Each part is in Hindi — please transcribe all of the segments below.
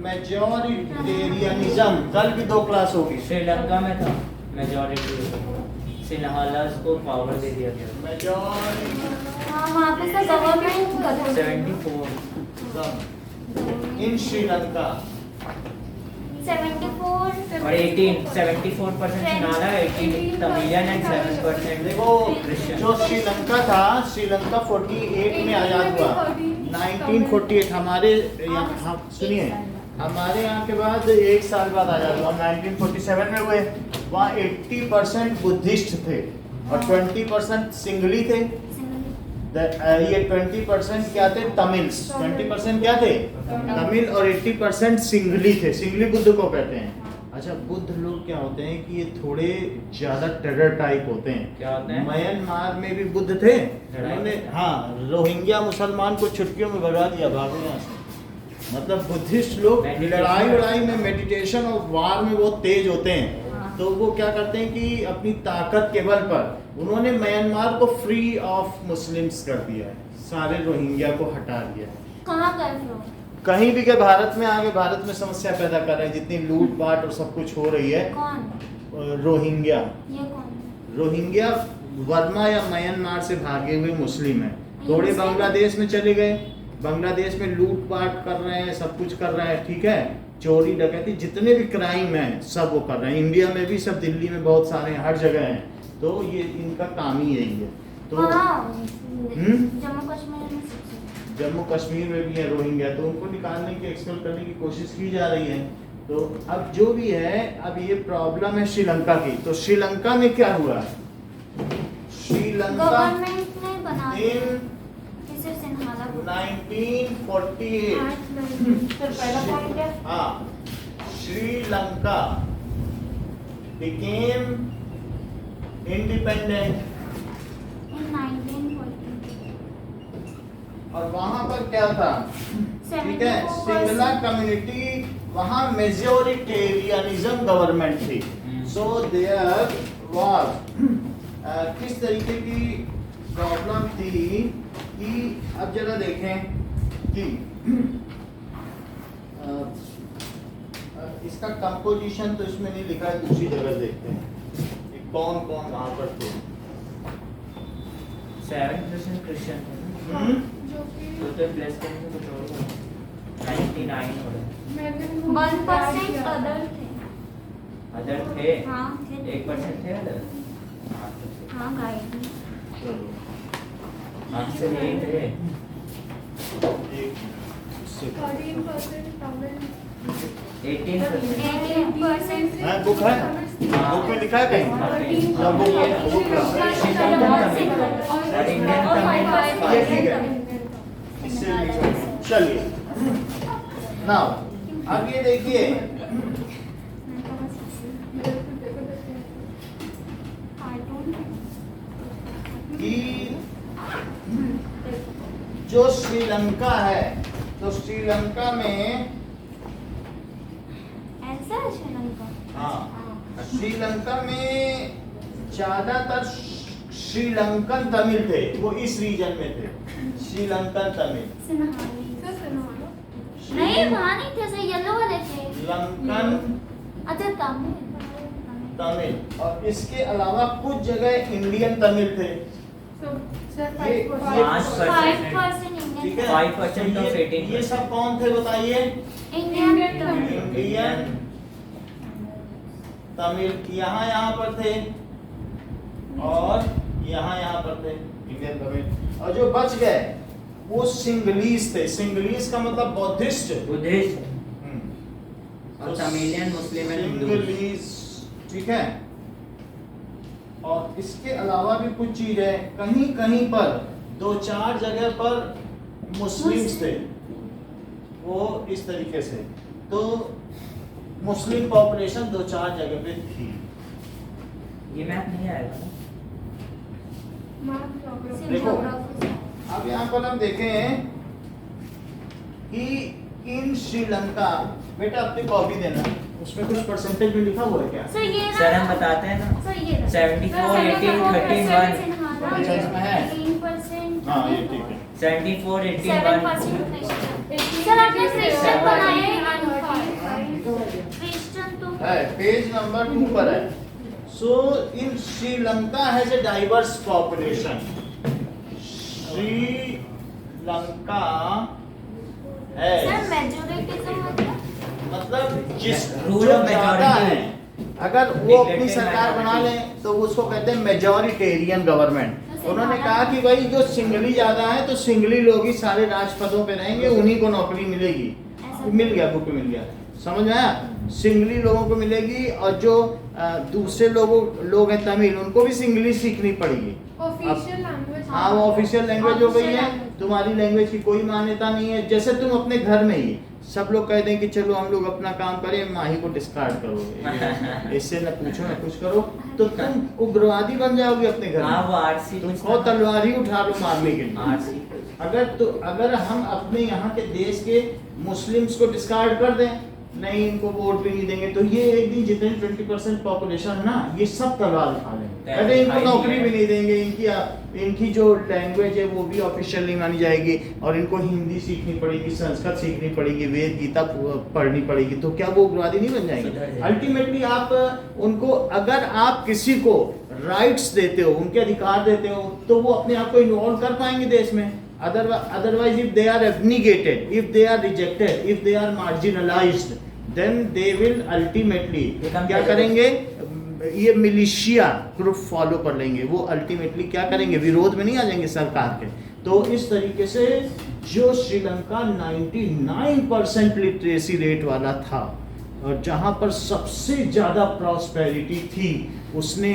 मेजॉरिटेरियनिज्म, कल भी 2 क्लास होगी। श्रीलंका में था मेजॉरिटी, सिन्हालास को पावर दे दिया गया। वहाँ पे सब गवर्नमेंट 74 इन श्रीलंका 74 और 74% सिन्हाला, 18 तमिलियन एंड 7% देखो, जो श्रीलंका था, श्रीलंका 48 में आज़ाद हुआ, 1948 हमारे यहाँ, सुनिए, हमारे यहाँ के बाद 1 साल बाद आज़ाद हुआ, 1947 में हुए। वहाँ 80% बुद्धिस्ट थे और 20% सिंगली थे। ये 20% क्या थे? तमिल्स। 20% क्या थे? तमिल। और 80% सिंगली थे। सिंगली बुद्ध को कहते हैं। अच्छा, बुद्ध लोग क्या होते हैं कि ये थोड़े ज्यादा टेरर टाइप होते हैं। क्या होते हैं? म्यांमार में भी बुद्ध थे, उन्होंने हाँ रोहिंग्या मुसलमान को छुट्टियों में भगा दिया, भागो यहाँ से। मतलब बुद्धिस्ट लोग लड़ाई में, मेडिटेशन और वार में बहुत तेज होते हैं। तो वो क्या करते हैं कि अपनी ताकत के बल पर उन्होंने म्यांमार को फ्री ऑफ मुस्लिम्स कर दिया है, सारे रोहिंग्या को हटा दिया है। कहाँ गए थे? कहीं भी के भारत में आगे, भारत में समस्या पैदा कर रहे हैं, जितनी लूट पाट और सब कुछ हो रही है। कौन? रोहिंग्या। ये कौन? रोहिंग्या वर्मा या म्यांमार से भागे हुए मुस्लिम हैं। थोड़े बांग्लादेश में चले गए, बांग्लादेश में लूट पाट कर रहे हैं, सब कुछ कर रहे हैं, ठीक है, चोरी डकैती जितने भी क्राइम हैं सब वो कर रहे हैं। इंडिया में भी सब, दिल्ली में बहुत सारे हैं, हर जगह हैं। तो ये इनका काम ही यही है। तो जम्मू कश्मीर में जम्मू कश्मीर में भी है रोहिंग्या, तो उनको निकालने की, एक्सपेल करने की कोशिश की जा रही है। तो अब जो भी है, अब ये प्रॉब्लम है श्रीलंका की। तो श्रीलंका में क्या हुआ? श्रीलंका गवर्नमेंट ने बना दिया इन किसे? सिन्हाला को। 1948 फिर पहला पॉइंट है, हाँ, श्रीलंका became independent। in 1940 और वहां पर क्या था? ठीक है, 74% सिंगला कम्युनिटी, वहां मेजोरिटेरियनिज्म गवर्नमेंट थी। सो देयर वाज किस तरीके की प्रॉब्लम थी कि अब जरा देखें कि इसका कंपोजिशन तो इसमें नहीं लिखा है, दूसरी जगह देखते हैं कि कौन कौन वहां पर थे। 7% क्रिश्चियन थे, तो प्लस करने कुछ और 99 हो रहा है। 1% अदर थे। अदर थे, हाँ थे। 1% थे अदर। हाँ गाइड। चलो आपसे यही थे। एक से 18%। हाँ, बुक है, बुक में लिखा है कहीं? हाँ, बुक है, बुक है। और इंडियन ये ठीक है, इससे लिखा। चलिए, नाउ अब ये देखिए कि जो श्रीलंका है, तो श्रीलंका में ऐसा है श्रीलंका। हाँ, श्रीलंका में ज्यादातर श्रीलंकन तमिल थे, वो इस रीजन में थे, श्रीलंकन तमिल। सिन्हाली। नहीं वहाँ नहीं थे, सर येलो वाले थे। लंकन अच्छा तमिल। तमिल, और इसके अलावा कुछ जगह इंडियन तमिल थे। 5% ठीक इंडियन। है, 5% of 18%। ये सब कौन थे बताइए? इंडियन तमिल। इंडियन तमिल यहाँ पर थे और यहाँ पर थे इंडियन तमिल। और जो बच गए वो सिंगलीज थे। सिंगलीज का मतलब बौद्धिस्ट। बुद्धिस्ट और तमिलियन, मुस्लिम एंड हिंदू। सिंगलीज, ठीक है। और इसके अलावा भी कुछ चीज है, कहीं कहीं पर 2-4 जगह पर मुस्लिम्स थे, वो इस तरीके से। तो मुस्लिम पॉपुलेशन 2-4 जगह पे थी। ये मैप नहीं आएगा ना? देखो, अब यहाँ पर हम देखें कि इन श्रीलंका, बेटा अपनी कॉपी देना, उसमें कुछ परसेंटेज में लिखा हुआ है क्या? सर ये सर हम बताते हैं ना। सर ये 74, 18, 31। अच्छा, इसमें है? 18%। हाँ, ये ठीक है। 74, 81। 7% सर आपने क्रिश्चियन बनाया क्रिश्चियन तो है पेज नंबर 2 पर है। So in Sri Lanka has a diverse population. Sri Lanka है सर मेजॉरिटी तो मतलब जिस Rule जो of ज्यादा majority। है, अगर वो अपनी सरकार बना लें तो उसको कहते हैं मेजॉरिटेरियन गवर्नमेंट। उन्होंने कहा कि भाई जो सिंगली ज्यादा है तो सिंगली लोग ही सारे राज पदों पे रहेंगे, उन्हीं को नौकरी मिलेगी। मिल गया, बुक मिल गया, समझ में आया? सिंगली लोगों को मिलेगी और जो दूसरे लोग हैं तमिल, उनको भी सिंगली सीखनी पड़ेगी। Official language. हाँ, वो ऑफिशियल लैंग्वेज हो गई है। तुम्हारी लैंग्वेज की कोई मान्यता नहीं है। जैसे तुम अपने घर में ही सब लोग कह दें कि चलो हम लोग अपना काम करें, माही को डिस्कार्ड करो, इससे न पूछो न कुछ करो, तो तुम उग्रवादी बन जाओगे अपने घर हाँ, में। वो आरसी तुम खो तलवार ही उठा लो मारने के लिए। आरसी अगर हम अपने यहाँ के देश के मुस्लिम्स को डिस्कार्ड कर दें, नहीं इनको वोट भी नहीं देंगे, तो ये एक दिन जितने 20% पॉपुलेशन है ना, ये सब तलवार उठा लेंगे। अरे इनको नौकरी भी नहीं देंगे, इनकी जो लैंग्वेज है वो भी ऑफिशियल नहीं मानी जाएगी, और इनको हिंदी सीखनी पड़ेगी, संस्कृत सीखनी पड़ेगी, वेद गीता पढ़नी पड़ेगी, तो क्या वो उग्रवादी नहीं बन जाएंगे? अल्टीमेटली आप उनको, अगर आप किसी को राइट्स देते हो, उनके अधिकार देते हो, तो वो अपने आप को इन्वॉल्व कर पाएंगे देश में। Otherwise, if they are abnegated, if they are rejected, if they are marginalized, then they will ultimately क्या करेंगे? ये मिलिशिया ग्रुप फॉलो कर लेंगे। वो अल्टीमेटली क्या करेंगे? विरोध में नहीं आ जाएंगे सरकार के। तो इस तरीके से जो श्रीलंका 99% लिटरेसी रेट वाला था और जहां पर सबसे ज्यादा प्रॉस्पेरिटी थी, उसने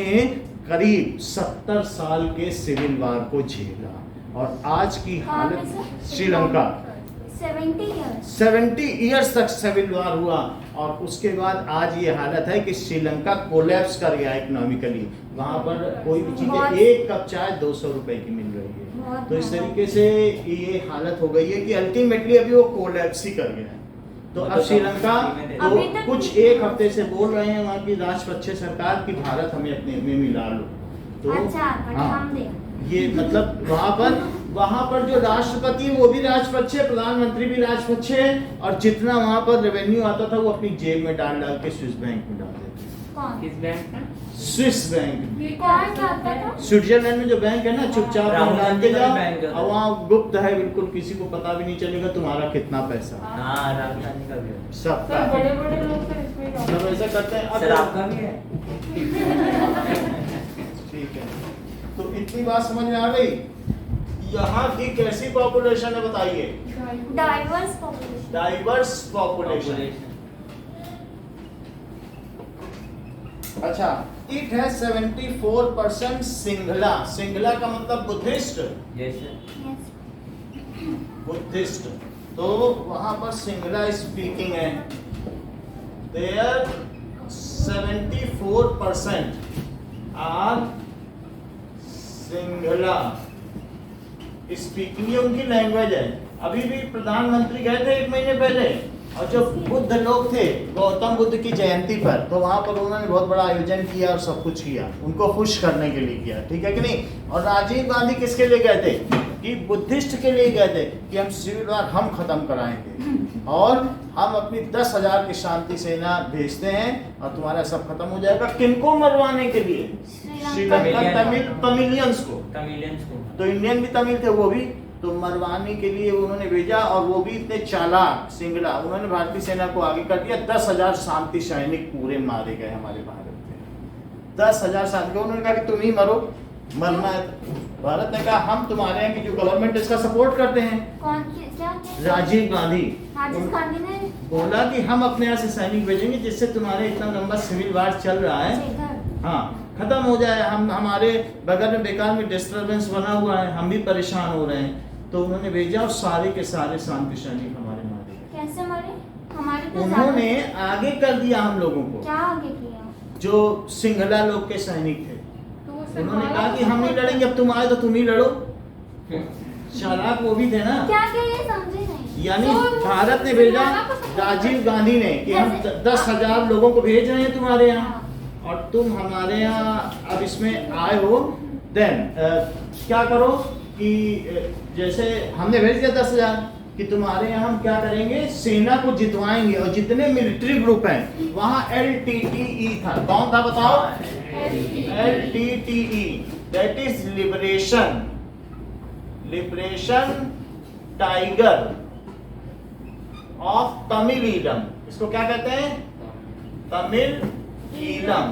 करीब 70 साल के सिविल वार को झेला। और आज की हालत श्रीलंका 70 इयर्स तक सिविल वार हुआ, और उसके बाद आज ये हालत है कि श्रीलंका कोलैप्स कर गया इकोनॉमिकली। वहाँ पर कोई भी चीज़, एक कप चाय 200 रुपए की मिल रही है। तो इस तरीके से ये हालत हो गई है कि अल्टीमेटली अभी वो कोलैप्स ही कर गया है। तो अब श्रीलंका तो कुछ एक हफ्ते से बोल रहे हैं वहाँ की राजपक्षे सरकार की भारत हमें अपने में मिला लो। तो हाँ, ये मतलब वहाँ पर जो राष्ट्रपति वो भी राजपक्षे, प्रधानमंत्री भी राजपक्षे, और जितना वहाँ पर रेवेन्यू आता था वो अपनी जेब में डाल के स्विस बैंक में डाल देते। किस बैंक में? Swiss bank. कौन जाता था? स्विट्जरलैंड में जो बैंक है ना, चुपचाप डाल के जाओ, बैंक है। और वहाँ गुप्त है, बिल्कुल किसी को पता भी नहीं चलेगा तुम्हारा कितना पैसा। हाँ, राहुल गांधी का भी है। सबका बड़े बड़े लोग तो इसमें सब ऐसा करते हैं। सर आपका भी है? ठीक है, तो इतनी बात समझ में आ गई। यहाँ की कैसी पॉपुलेशन है बताइए? Diverse population. Diverse population. अच्छा, इट है 74% सिंगला। सिंगला का मतलब बुद्धिस्ट। Yes sir. बुद्धिस्ट, तो वहां पर सिंगला स्पीकिंग है। देयर 74% आर सिंगला स्पीकिंग, ये उनकी लैंग्वेज है। अभी भी प्रधानमंत्री गए थे 1 महीने पहले, और जो बुद्ध लोग थे गौतम बुद्ध की जयंती पर, तो वहाँ पर उन्होंने बहुत बड़ा आयोजन किया और सब कुछ किया, उनको खुश करने के लिए किया, ठीक है कि नहीं? और राजीव गांधी किसके लिए गए थे? कि बुद्धिस्ट के लिए गए थे कि हम सिविल वार हम खत्म कराएंगे, और हम अपनी 10,000 की शांति सेना भेजते हैं और तुम्हारा सब खत्म हो जाएगा। किनको मरवाने के लिए? श्रीलंका तमिलियंस को। तो इंडियन भी तमिल थे वो भी, तो मरवाने के लिए उन्होंने भेजा, और वो भी इतने चालाक सिंगला, उन्होंने भारतीय सेना को आगे कर दिया। 10,000 शांति सैनिक पूरे मारे गए हमारे भारत में। 10,000 सैनिक, उन्होंने कहा कि तुम ही मरो, मरना है। भारत ने कहा हम तुम्हारे यहाँ की जो गवर्नमेंट इसका सपोर्ट करते हैं। कौन क्या? राजीव गांधी ने बोला कि हम अपने यहाँ से सैनिक भेजेंगे जिससे तुम्हारे इतना लंबा सिविल वार चल रहा है, हाँ, खत्म हो जाए। हम हमारे बगल में बेकार में डिस्टर्बेंस बना हुआ है, हम भी परेशान हो रहे हैं। तो उन्होंने भेजा और सारे के सारे शांति सैनिक हमारे मारे गए। कैसे मारे? हमारे तो उन्होंने आगे कर दिया हम लोगों को। क्या आगे किया? जो सिंगला लोग के सैनिक थे, तो वो उन्होंने कहा कि हम नहीं लड़ेंगे, अब तुम आए तो तुम ही लड़ो। चालाक वो भी थे ना। क्या क्या ये समझे नहीं। यानी भारत ने भेजा, राजीव गांधी ने, कि हम 10,000 लोगों को भेज रहे हैं तुम्हारे यहाँ, और तुम हमारे यहाँ अब इसमें आए हो, देन क्या करो कि जैसे हमने भेज दिया 10,000, कि तुम्हारे यहाँ हम क्या करेंगे, सेना को जितवाएंगे, और जितने मिलिट्री ग्रुप हैं वहाँ LTTE था। कौन था बताओ? LTTE, that is liberation tiger of Tamil Eelam. इसको क्या कहते हैं? तमिल ईलम।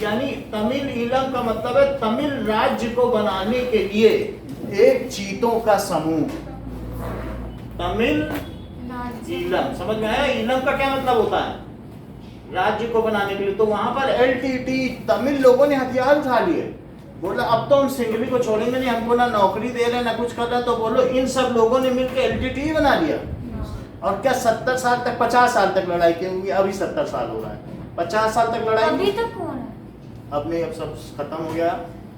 यानी तमिल ईलम का मतलब है तमिल राज्य को बनाने के लिए एक चीतों का समूह। तमिल ईलम, समझ में आया? ईलम का क्या मतलब होता है? राज्य को बनाने के लिए। तो वहां पर LTT तमिल लोगों ने हथियार उठा लिए, बोला अब तो हम सिंघली को छोड़ेंगे नहीं, हमको ना नौकरी दे रहे ना कुछ कर रहे। तो बोलो इन सब लोगों ने मिलकर LTT बना लिया। और क्या 70 साल तक, 50 साल तक लड़ाई की होगी? अभी 70 साल हो रहा है, 50 साल तक लड़ाई। अभी तक कौन है? अब नहीं, अब सब खत्म हो गया।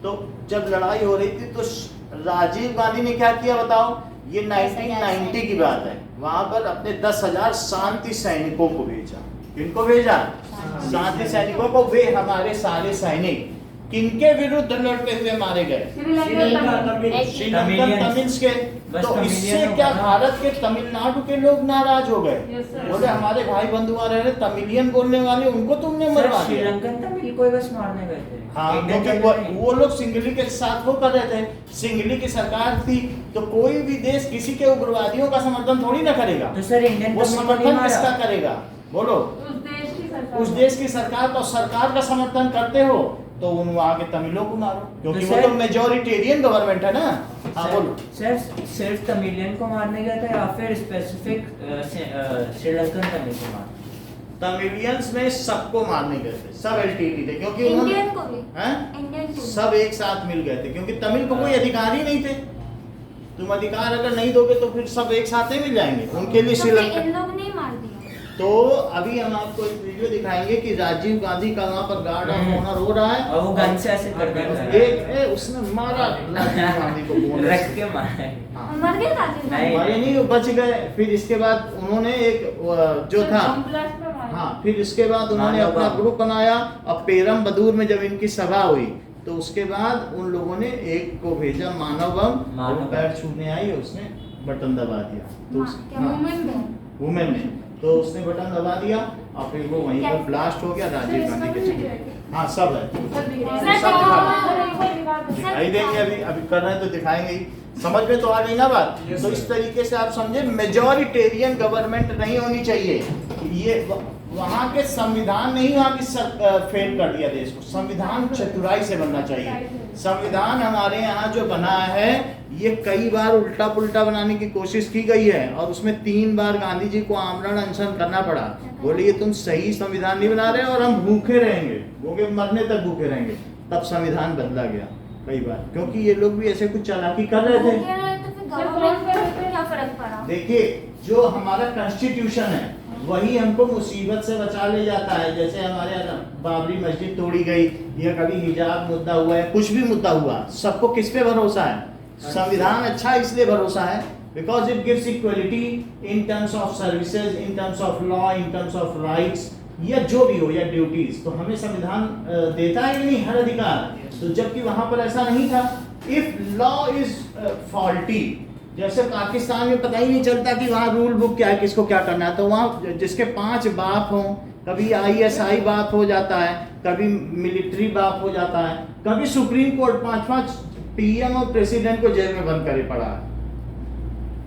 तो जब लड़ाई हो रही थी तो राजीव गांधी ने क्या किया बताओ? ये 1990 की बात है। वहां पर अपने 10,000 शांति सैनिकों को भेजा। किनको भेजा? शांति सैनिकों को। वे हमारे सारे सैनिक किनके विरुद्ध लड़ते हुए मारे गए? श्रीलंकन तमिल्स के। तो इससे क्या भारत के तमिलनाडु के लोग नाराज हो गए, बोले हमारे भाई बंधु आ रहे, तमिलियन बोलने वाले उनको तुमने मरवा दिया। श्रीलंकन तमिल कोई बस मारने गए थे। हाँ, क्योंकि वो लोग सिंघली के साथ वो कर रहे थे, सिंघली की सरकार थी। तो कोई भी देश किसी के उग्रवादियों का समर्थन थोड़ी ना करेगा। तो सर इंडियन वो समर्थन किसका करेगा बोलो? उस देश की सरकार। तो सरकार का समर्थन करते हो तो उन वहाँ के तमिलों को मारो, क्योंकि वो तो मेजोरिटेरियन गवर्नमेंट है ना। हाँ बोलो। सर सिर्फ तमिलियन को मारने गया था या फिर स्पेसिफिक श्रीलंकन तमिल को मार? तमिलियंस में सबको मारने गए थे, सब LTT थे, क्योंकि इंडियन को भी, हैं? इंडियन को सब एक साथ मिल गए थे, क्योंकि तमिल को कोई अधिकार ही नहीं थे। तुम अधिकार अगर नहीं दोगे तो फिर सब एक साथ ही मिल जाएंगे। उनके लिए श्रीलंका। इन लोग नहीं मार दिया। तो अभी हम आपको एक वीडियो दिखाएंगे कि राजीव गांधी का वहाँ पर गार्ड ऑफ ऑनर हो रहा है, और वो गन से ऐसे कर देता है। एक उसने मारा राजीव गांधी को, बोन रख के मारा। हाँ। मर गए राजीव गांधी? मारे नहीं, वो बच गए। फिर इसके बाद उन्होंने एक जो था, हाँ, फिर इसके बाद उन्होंने अपना ग्रुप बनाया। और पेरम बदूर में जब इनकी सभा हुई तो उसके बाद उन लोगों ने एक को भेजा मानव बम, वो पैर छूने आई, उसने बटन दबा दिया। तो वुमेन ने तो उसने बटन दबा दिया और फिर वो वहीं पर ब्लास्ट हो गया। राजीव गांधी के चले। हाँ सब है, दिखाई देंगे। अभी कर रहे हैं तो दिखाएंगे ही। समझ में तो आ गई ना बात? तो इस तरीके से आप समझे, मेजोरिटेरियन गवर्नमेंट नहीं होनी चाहिए। ये वहाँ के संविधान ने ही वहाँ की फेल कर दिया देश को। संविधान चतुराई से बनना चाहिए। संविधान हमारे यहाँ जो बना है ये कई बार उल्टा पुल्टा बनाने की कोशिश की गई है, और उसमें 3 बार गांधी जी को आमरण अनशन करना पड़ा। बोले ये तुम सही संविधान नहीं बना रहे और हम भूखे रहेंगे, भूखे मरने तक भूखे रहेंगे। तब संविधान बदला गया कई बार, क्योंकि ये लोग भी ऐसे कुछ चालाकी कर रहे थे। क्या फर्क पड़ा? देखिए, जो हमारा कॉन्स्टिट्यूशन है वही हमको मुसीबत से बचा ले जाता है। जैसे हमारे बाबरी मस्जिद तोड़ी गई, या कभी हिजाब मुद्दा हुआ है, कुछ भी मुद्दा हुआ, सबको किस पे भरोसा है? संविधान अच्छा इसलिए भरोसा है because it gives equality in terms of services, in terms of law, in terms of rights, या जो भी हो, या ड्यूटीज। तो हमें संविधान देता है कि नहीं हर अधिकार। तो जबकि वहां पर ऐसा नहीं था। इफ लॉ इज फॉल्टी, जैसे पाकिस्तान में पता ही नहीं चलता कि वहाँ रूल बुक क्या है, किसको क्या करना है। तो वहाँ जिसके 5 बाप हों, कभी ISI बाप हो जाता है, कभी मिलिट्री बाप हो जाता है, कभी सुप्रीम कोर्ट 5-5 PM और प्रेसिडेंट को जेल में बंद करे पड़ा है।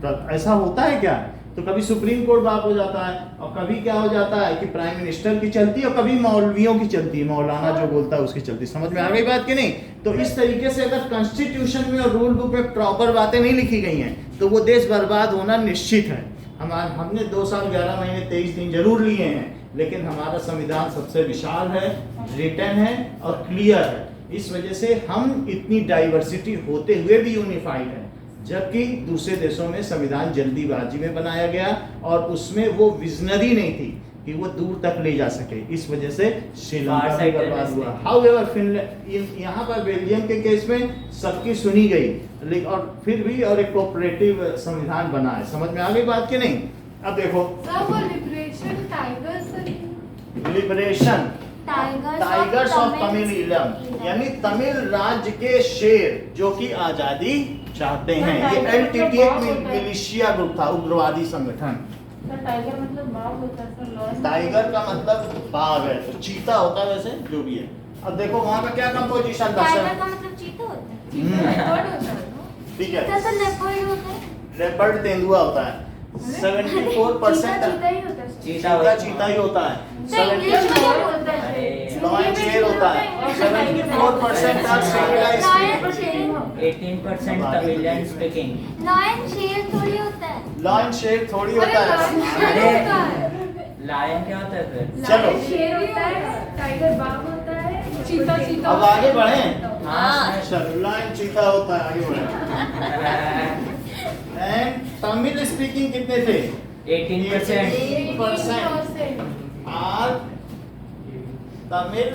तो ऐसा होता है क्या? तो कभी सुप्रीम कोर्ट बाप हो जाता है, और कभी क्या हो जाता है कि प्राइम मिनिस्टर की चलती है, और कभी मौलवियों की चलती है, मौलाना जो बोलता है उसकी चलती है। समझ में आ गई बात कि नहीं? तो इस तरीके से अगर कॉन्स्टिट्यूशन में और रूल बुक में प्रॉपर बातें नहीं लिखी गई हैं तो वो देश बर्बाद होना निश्चित है। हमने 2 साल 11 महीने 23 दिन जरूर लिए हैं, लेकिन हमारा संविधान सबसे विशाल है, रिटन है और क्लियर है। इस वजह से हम इतनी डाइवर्सिटी होते हुए भी यूनिफाइड है, जबकि दूसरे देशों में संविधान जल्दीबाजी में बनाया गया और उसमें वो विजनरी नहीं थी कि वो दूर तक ले जा सके। इस वजह से श्रीलंका में बर्बाद हुआ। हाउएवर फिनलैंड, यहाँ पर बेल्जियम के केस में सबकी सुनी गई, लेकिन और फिर भी और एक कोऑपरेटिव संविधान बना है। समझ में आ गई बात कि नहीं? अब देखो, liberation tigers of Tamil Eelam, यानी तमिल राज्य के शेर जो कि आजादी चाहते हैं। ये LTT एक मिलिशिया ग्रुप था, उग्रवादी संगठन। टाइगर मतलब बाघ होता है सर, लॉयन टाइगर का मतलब बाघ है, तो चीता होता है वैसे, जो भी है। अब देखो वहाँ का क्या कंपोजिशन था टाइगर सर। का मतलब चीता होता है। लेपर्ड होता है ना? ठीक है, चीता तो लेपर्ड होता है। लेपर्ड तेंदुआ होता है। 74% चीता ही होता है सर। चीता चीता ही होता है। तो इंग्लिश में क्या बोलते हैं? अरे लॉयन शेर होता है। 74% are civilised. 18% Tamilian speaking. Lion शेर थोड़ी होता है। लॉयन शेर थोड़ी होता है। अरे लायन क्या होता है फिर? चलो। शेर होता है, टाइगर बाघ होता है, चीता अब आगे बढ़े। हाँ चलो, लॉयन चीता होता है, आगे बढ़े। एंड तमिल स्पीकिंग कितने थे? 18%। 18% आर तमिल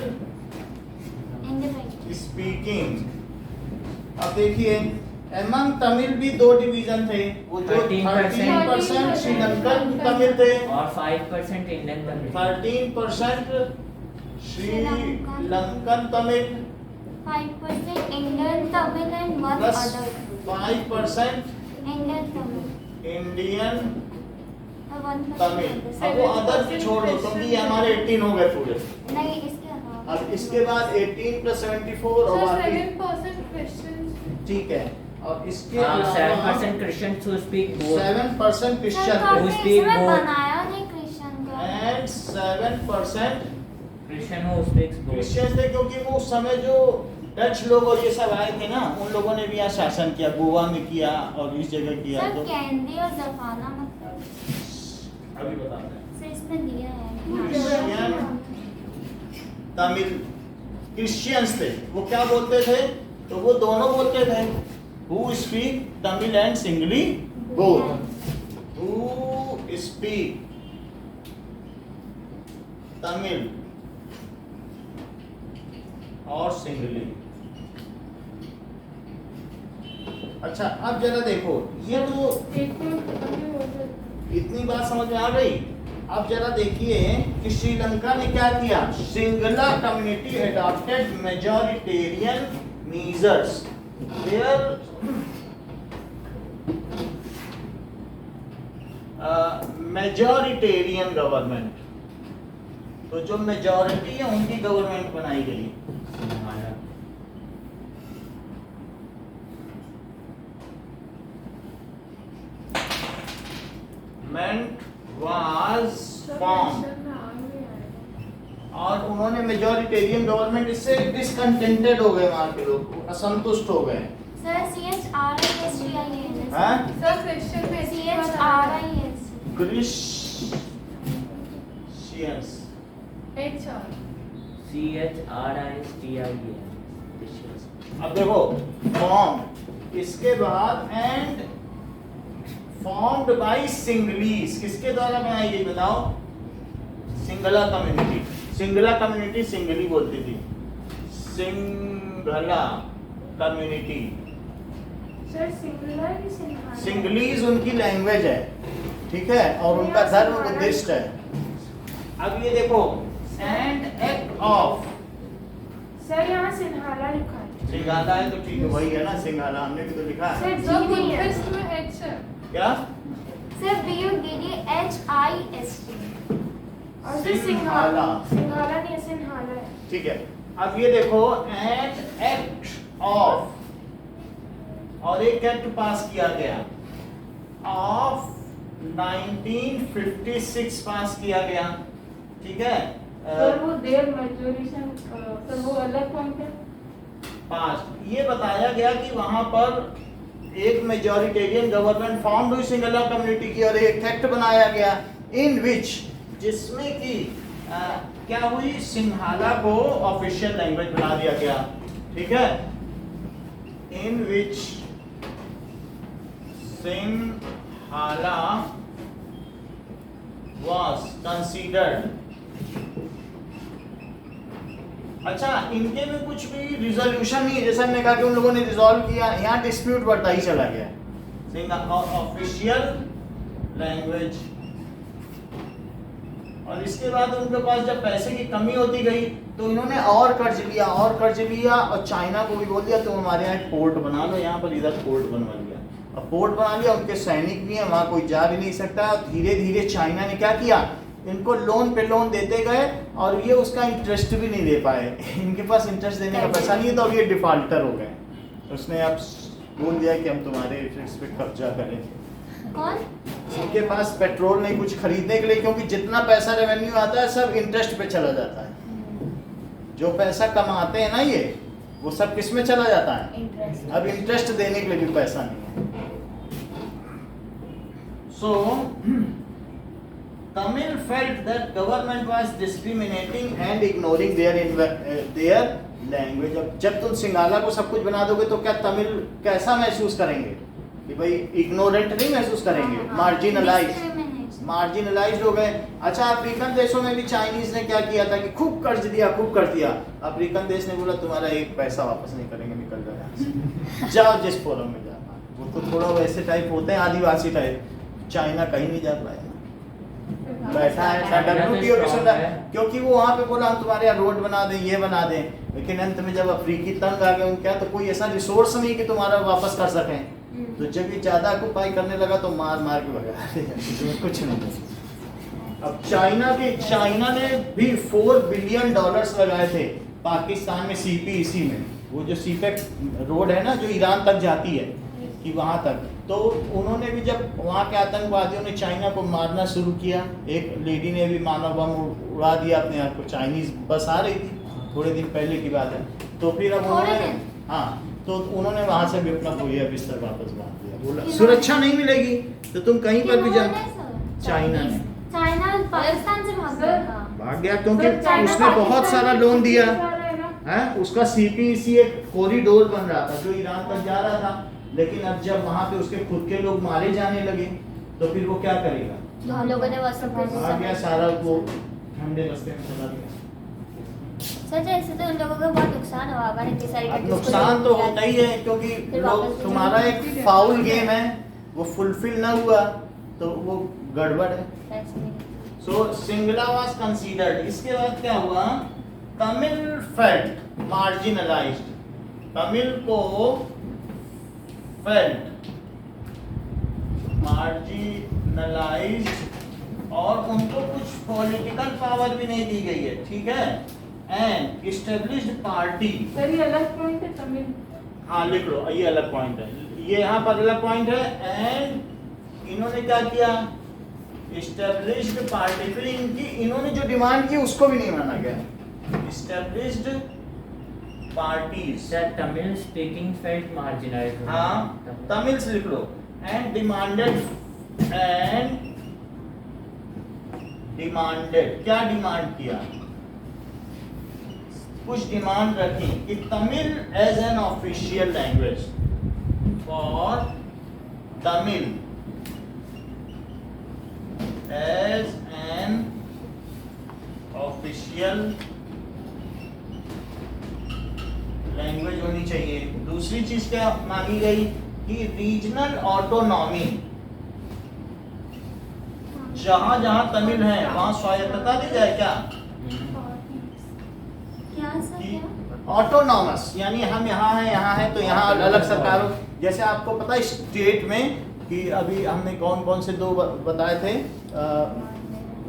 इंडिपेंडेंट। स्पीकिंग। अब देखिए, एमंग तमिल भी दो डिवीजन थे, वो जो 13% श्रीलंकन तमिल थे और 5% Indian Tamil. 13% Sri Lankan Tamil 5% Indian Tamil and 1 plus other 5% Indian Tamil Indian और 1% तमिल। अब वो अदर छोड़ दो, क्योंकि ये हमारे 18 हो गए पूरे। नहीं, इसके अलावा अब इसके बाद 18 प्लस 74 और बाकी 7% क्रिश्चियन। ठीक है। और इसके 7% Christians who speak both 7% Christian sir, तो Who आपने speak इसमें both? बनाया नहीं क्रिश्चियन का। And 7% Christian who speaks both। Christian थे, क्योंकि वो उस समय जो डच लोग और ये सब आए थे ना, उन लोगों ने भी यहाँ शासन किया, गोवा में किया और इस जगह किया। सर, तो कैंडी और जफाना मतलब अभी बताते हैं। सर इसमें दिया है। क्रिश्चियन तमिल क्रिश्चियंस थे, वो क्या बोलते थे? तो वो दोनों बोलते थे, who speak Tamil and singly both. Who speak Tamil और सिंगली। अच्छा, अब जरा देखो, ये तो इतनी बात समझ में आ गई। अब जरा देखिए कि श्रीलंका ने क्या किया। Sinhala community adopted majoritarian measures there majoritarian government. तो जो मेजॉरिटी है उनकी गवर्नमेंट बनाई गई। मेंट वाज फॉर्म, और उन्होंने मेजॉरिटेरियन गवर्नमेंट, इससे डिसकंटेंटेड हो गए वहां के लोग, असंतुष्ट हो गए। सर CHRISTIAN हाँ? सर क्रिश्चियन में CHRIS क्रिश्चियंस। CHRISTIAN। अब देखो फॉर्म, इसके बाद एंड फॉर्म्ड बाय सिंगलीज, किसके द्वारा बनाई गई बताओ? Singla community. Singla community singly बोलती थी, सिंगला कम्युनिटी। सर सिंगुलर की सिंगुलर। सिंगलीज उनकी लैंग्वेज है, ठीक है, और उनका धर्म बुद्धिस्ट है। अब ये देखो, एंड एक्ट ऑफ सर यहाँ सिंहाला लिखा है। सिंगाला है, तो ठीक है, वही है ना सिंगाला, हमने भी तो लिखा है। सर जी नहीं है। इसमें एच है। क्या? सर BUDDHIST और फिर सिंहाला। सिंहाला नहीं है, सिंहाला है। ठीक है। अब ये देखो, एंड एक्ट ऑफ, और एक एक्ट पास किया गया ऑफ 1956 पास किया गया, ठीक है। सर वो देर मेजोरिशन, सर वो अलग पॉइंट है। पास ये बताया गया कि वहां पर एक मेजॉरिटेरियन गवर्नमेंट फॉर्म हुई सिंगला कम्युनिटी की, और एक एक्ट बनाया गया इन विच, जिसमें कि क्या हुई, सिंहाला को ऑफिशियल लैंग्वेज बना दिया गया, ठीक है। इन विच सिंहाला was considered। अच्छा, इनके में कुछ भी रिजोल्यूशन नहीं है, जैसे हमने कहा कि उन लोगों ने रिजॉल्व किया, यहाँ डिस्प्यूट बढ़ता ही चला गया। ऑफिशियल लैंग्वेज और इसके बाद उनके पास जब पैसे की कमी होती गई तो इन्होंने और कर्ज लिया और चाइना को भी बोल दिया तुम हमारे यहाँ एक पोर्ट बना लो, यहाँ पर इधर पोर्ट बनवा लिया। अब पोर्ट बना लिया, उनके सैनिक भी हैं, वहाँ कोई जा भी नहीं सकता। धीरे धीरे चाइना ने क्या किया, इनको लोन पे लोन देते गए और ये उसका इंटरेस्ट भी नहीं दे पाए। इनके पास इंटरेस्ट देने का पैसा नहीं है तो अब ये डिफॉल्टर हो गए। उसने अब बोल दिया कि हम तुम्हारे इस पे कब्जा करेंगे। कौन? उनके पास पेट्रोल नहीं कुछ खरीदने के लिए, क्योंकि जितना पैसा रेवेन्यू आता है सब इंटरेस्ट पे चला जाता है। जो पैसा कमाते हैं ना ये, वो सब किस में चला जाता है? इंटरेस्ट। अब इंटरेस्ट देने के लिए भी पैसा नहीं है। सो Tamil felt that government was discriminating and ignoring their language। अब जब तुम सिंगाला को सब कुछ बना दोगे तो क्या तमिल कैसा महसूस करेंगे कि भाई इग्नोरेंट नहीं महसूस करेंगे, मार्जिनलाइज्ड हो गए। अच्छा, अफ्रीकन देशों में भी चाइनीज ने क्या किया था कि खूब कर्ज दिया। अफ्रीकन देश ने बोला तुम्हारा एक पैसा वापस नहीं करेंगे, निकल जाओ यहाँ से। जाओ जिस फोरम में जाना। वो तो थोड़ा वैसे टाइप होते हैं, आदिवासी टाइप। चाइना कहीं नहीं जा पाया, बैठा है WTO के सदा, क्योंकि वो वहाँ पे बोला हम तुम्हारे यहाँ रोड बना दें, ये बना दें, लेकिन अंत में जब अफ्रीकी तंग आ गए उनके यहाँ, तो कोई ऐसा रिसोर्स नहीं कि तुम्हारा वापस कर सकें। तो जब ये ज्यादा ऑक्युपाई करने लगा तो मार मार के भगा दिया, कुछ नहीं। अब चाइना ने भी $4 बिलियन लगाए थे पाकिस्तान में CPEC में। वो जो सीपेक रोड है ना जो ईरान तक जाती है कि वहां तक, तो उन्होंने भी जब वहाँ के आतंकवादियों ने चाइना को मारना शुरू किया, एक लेडी ने भी मानव बम उड़ा दिया अपने आप को। चाइनीज बस आ रही थी, थोड़े दिन पहले की बात है। तो फिर अब उन्होंने तो उन्होंने वहां से भी अपना बोरिया बिस्तर वापस बांध दिया। बोला सुरक्षा नहीं मिलेगी तो तुम कहीं पर भी जाओ। चाइना पाकिस्तान से भाग गया क्योंकि उसने बहुत सारा लोन दिया है। उसका CPEC एक कॉरिडोर बन रहा था जो ईरान तक जा रहा था, लेकिन अब जब वहां पे उसके खुद के लोग मारे जाने लगे तो फिर वो क्या करेगा? लोगों ने आ गया सारा, वो ठंडे रास्ते में चला गया। सच है, इससे तो उन लोगों को बहुत नुकसान हुआ होगा। इतनी सारी नुकसान तो होता ही है, क्योंकि लोग तुम्हारा एक फाउल गेम है वो फुलफिल ना हुआ तो वो गड़बड़ है। सो सिंगला वाज कंसीडर्ड। इसके बाद क्या हुआ? Tamil felt marginalised. तमिल को फेल्ट मार्जिनलाइज्ड और उनको कुछ पॉलिटिकल पावर भी नहीं दी गई है, ठीक है। And established party. सर ये अलग पॉइंट है तमिल। हाँ लिख लो, ये अलग पॉइंट है, ये यहाँ पर अलग पॉइंट है। एंड इन्होंने क्या किया? Established party. फिर इन्होंने जो डिमांड की उसको भी नहीं माना गया। Established parties. Sir Tamil speaking felt marginalised. हाँ तमिल से लिख लो। एंड डिमांडेड क्या डिमांड किया? कुछ डिमांड रखी कि Tamil as an official language for Tamil as an official language होनी चाहिए। दूसरी चीज क्या मांगी गई कि रीजनल ऑटोनॉमी, जहां जहां तमिल है वहां स्वायत्तता दी जाए। क्या ऑटोनॉमस, यानी हम यहाँ है तो यहाँ अलग सरकारों, जैसे आपको पता है स्टेट में कि अभी हमने कौन कौन से दो बताए थे,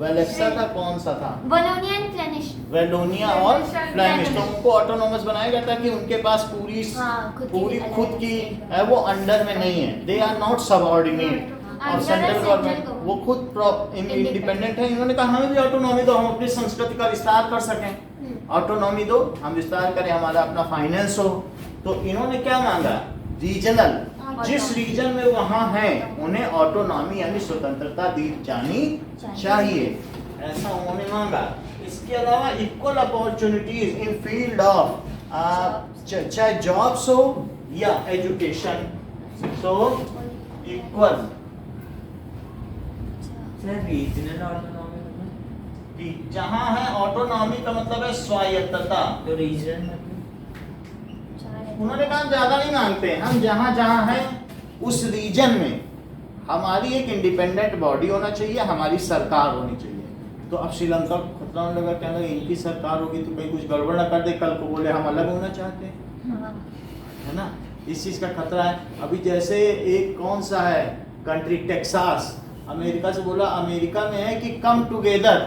वेलेक्सा था, कौन सा था, वेलोनिया और फ्लेमिश। तो उनको ऑटोनॉमस बनाया गया था कि उनके पास पूरी खुद की है, वो अंडर में नहीं है, दे आर नॉट सबऑर्डिनेट। और सेंट्रल गवर्नमेंट वो खुद इंडिपेंडेंट है। इन्होंने कहा हमें भी ऑटोनॉमी दो, हम अपनी संस्कृति का विस्तार कर सकें। ऑटोनॉमी दो, हम विस्तार करें, हमारा अपना फाइनेंस हो। तो इन्होंने क्या मांगा? रीजनल, जिस रीजन में वहां है उन्हें ऑटोनॉमी यानी स्वतंत्रता दी जानी चाहिए, ऐसा उन्होंने मांगा। इसके अलावा equal opportunities in field of, चाहे जॉब्स हो या education, so equal. Sir regional autonomy जहां है ऑटोनॉमी का मतलब है स्वायत्तता। तो रीजन उन्होंने कहा ज्यादा नहीं मांगते, हम जहां जहां है उस रीजन में हमारी एक इंडिपेंडेंट बॉडी होना चाहिए, हमारी सरकार होनी चाहिए। तो अब श्रीलंका को खतरा होने लगा, कहने लगा इनकी सरकार होगी तो कहीं कुछ गड़बड़ ना कर दे, कल को बोले हम अलग होना चाहते हैं, है ना, इस चीज़ का खतरा है। अभी जैसे एक कौन सा है कंट्री, टेक्सास, अमेरिका से बोला, अमेरिका में है कि कम टुगेदर,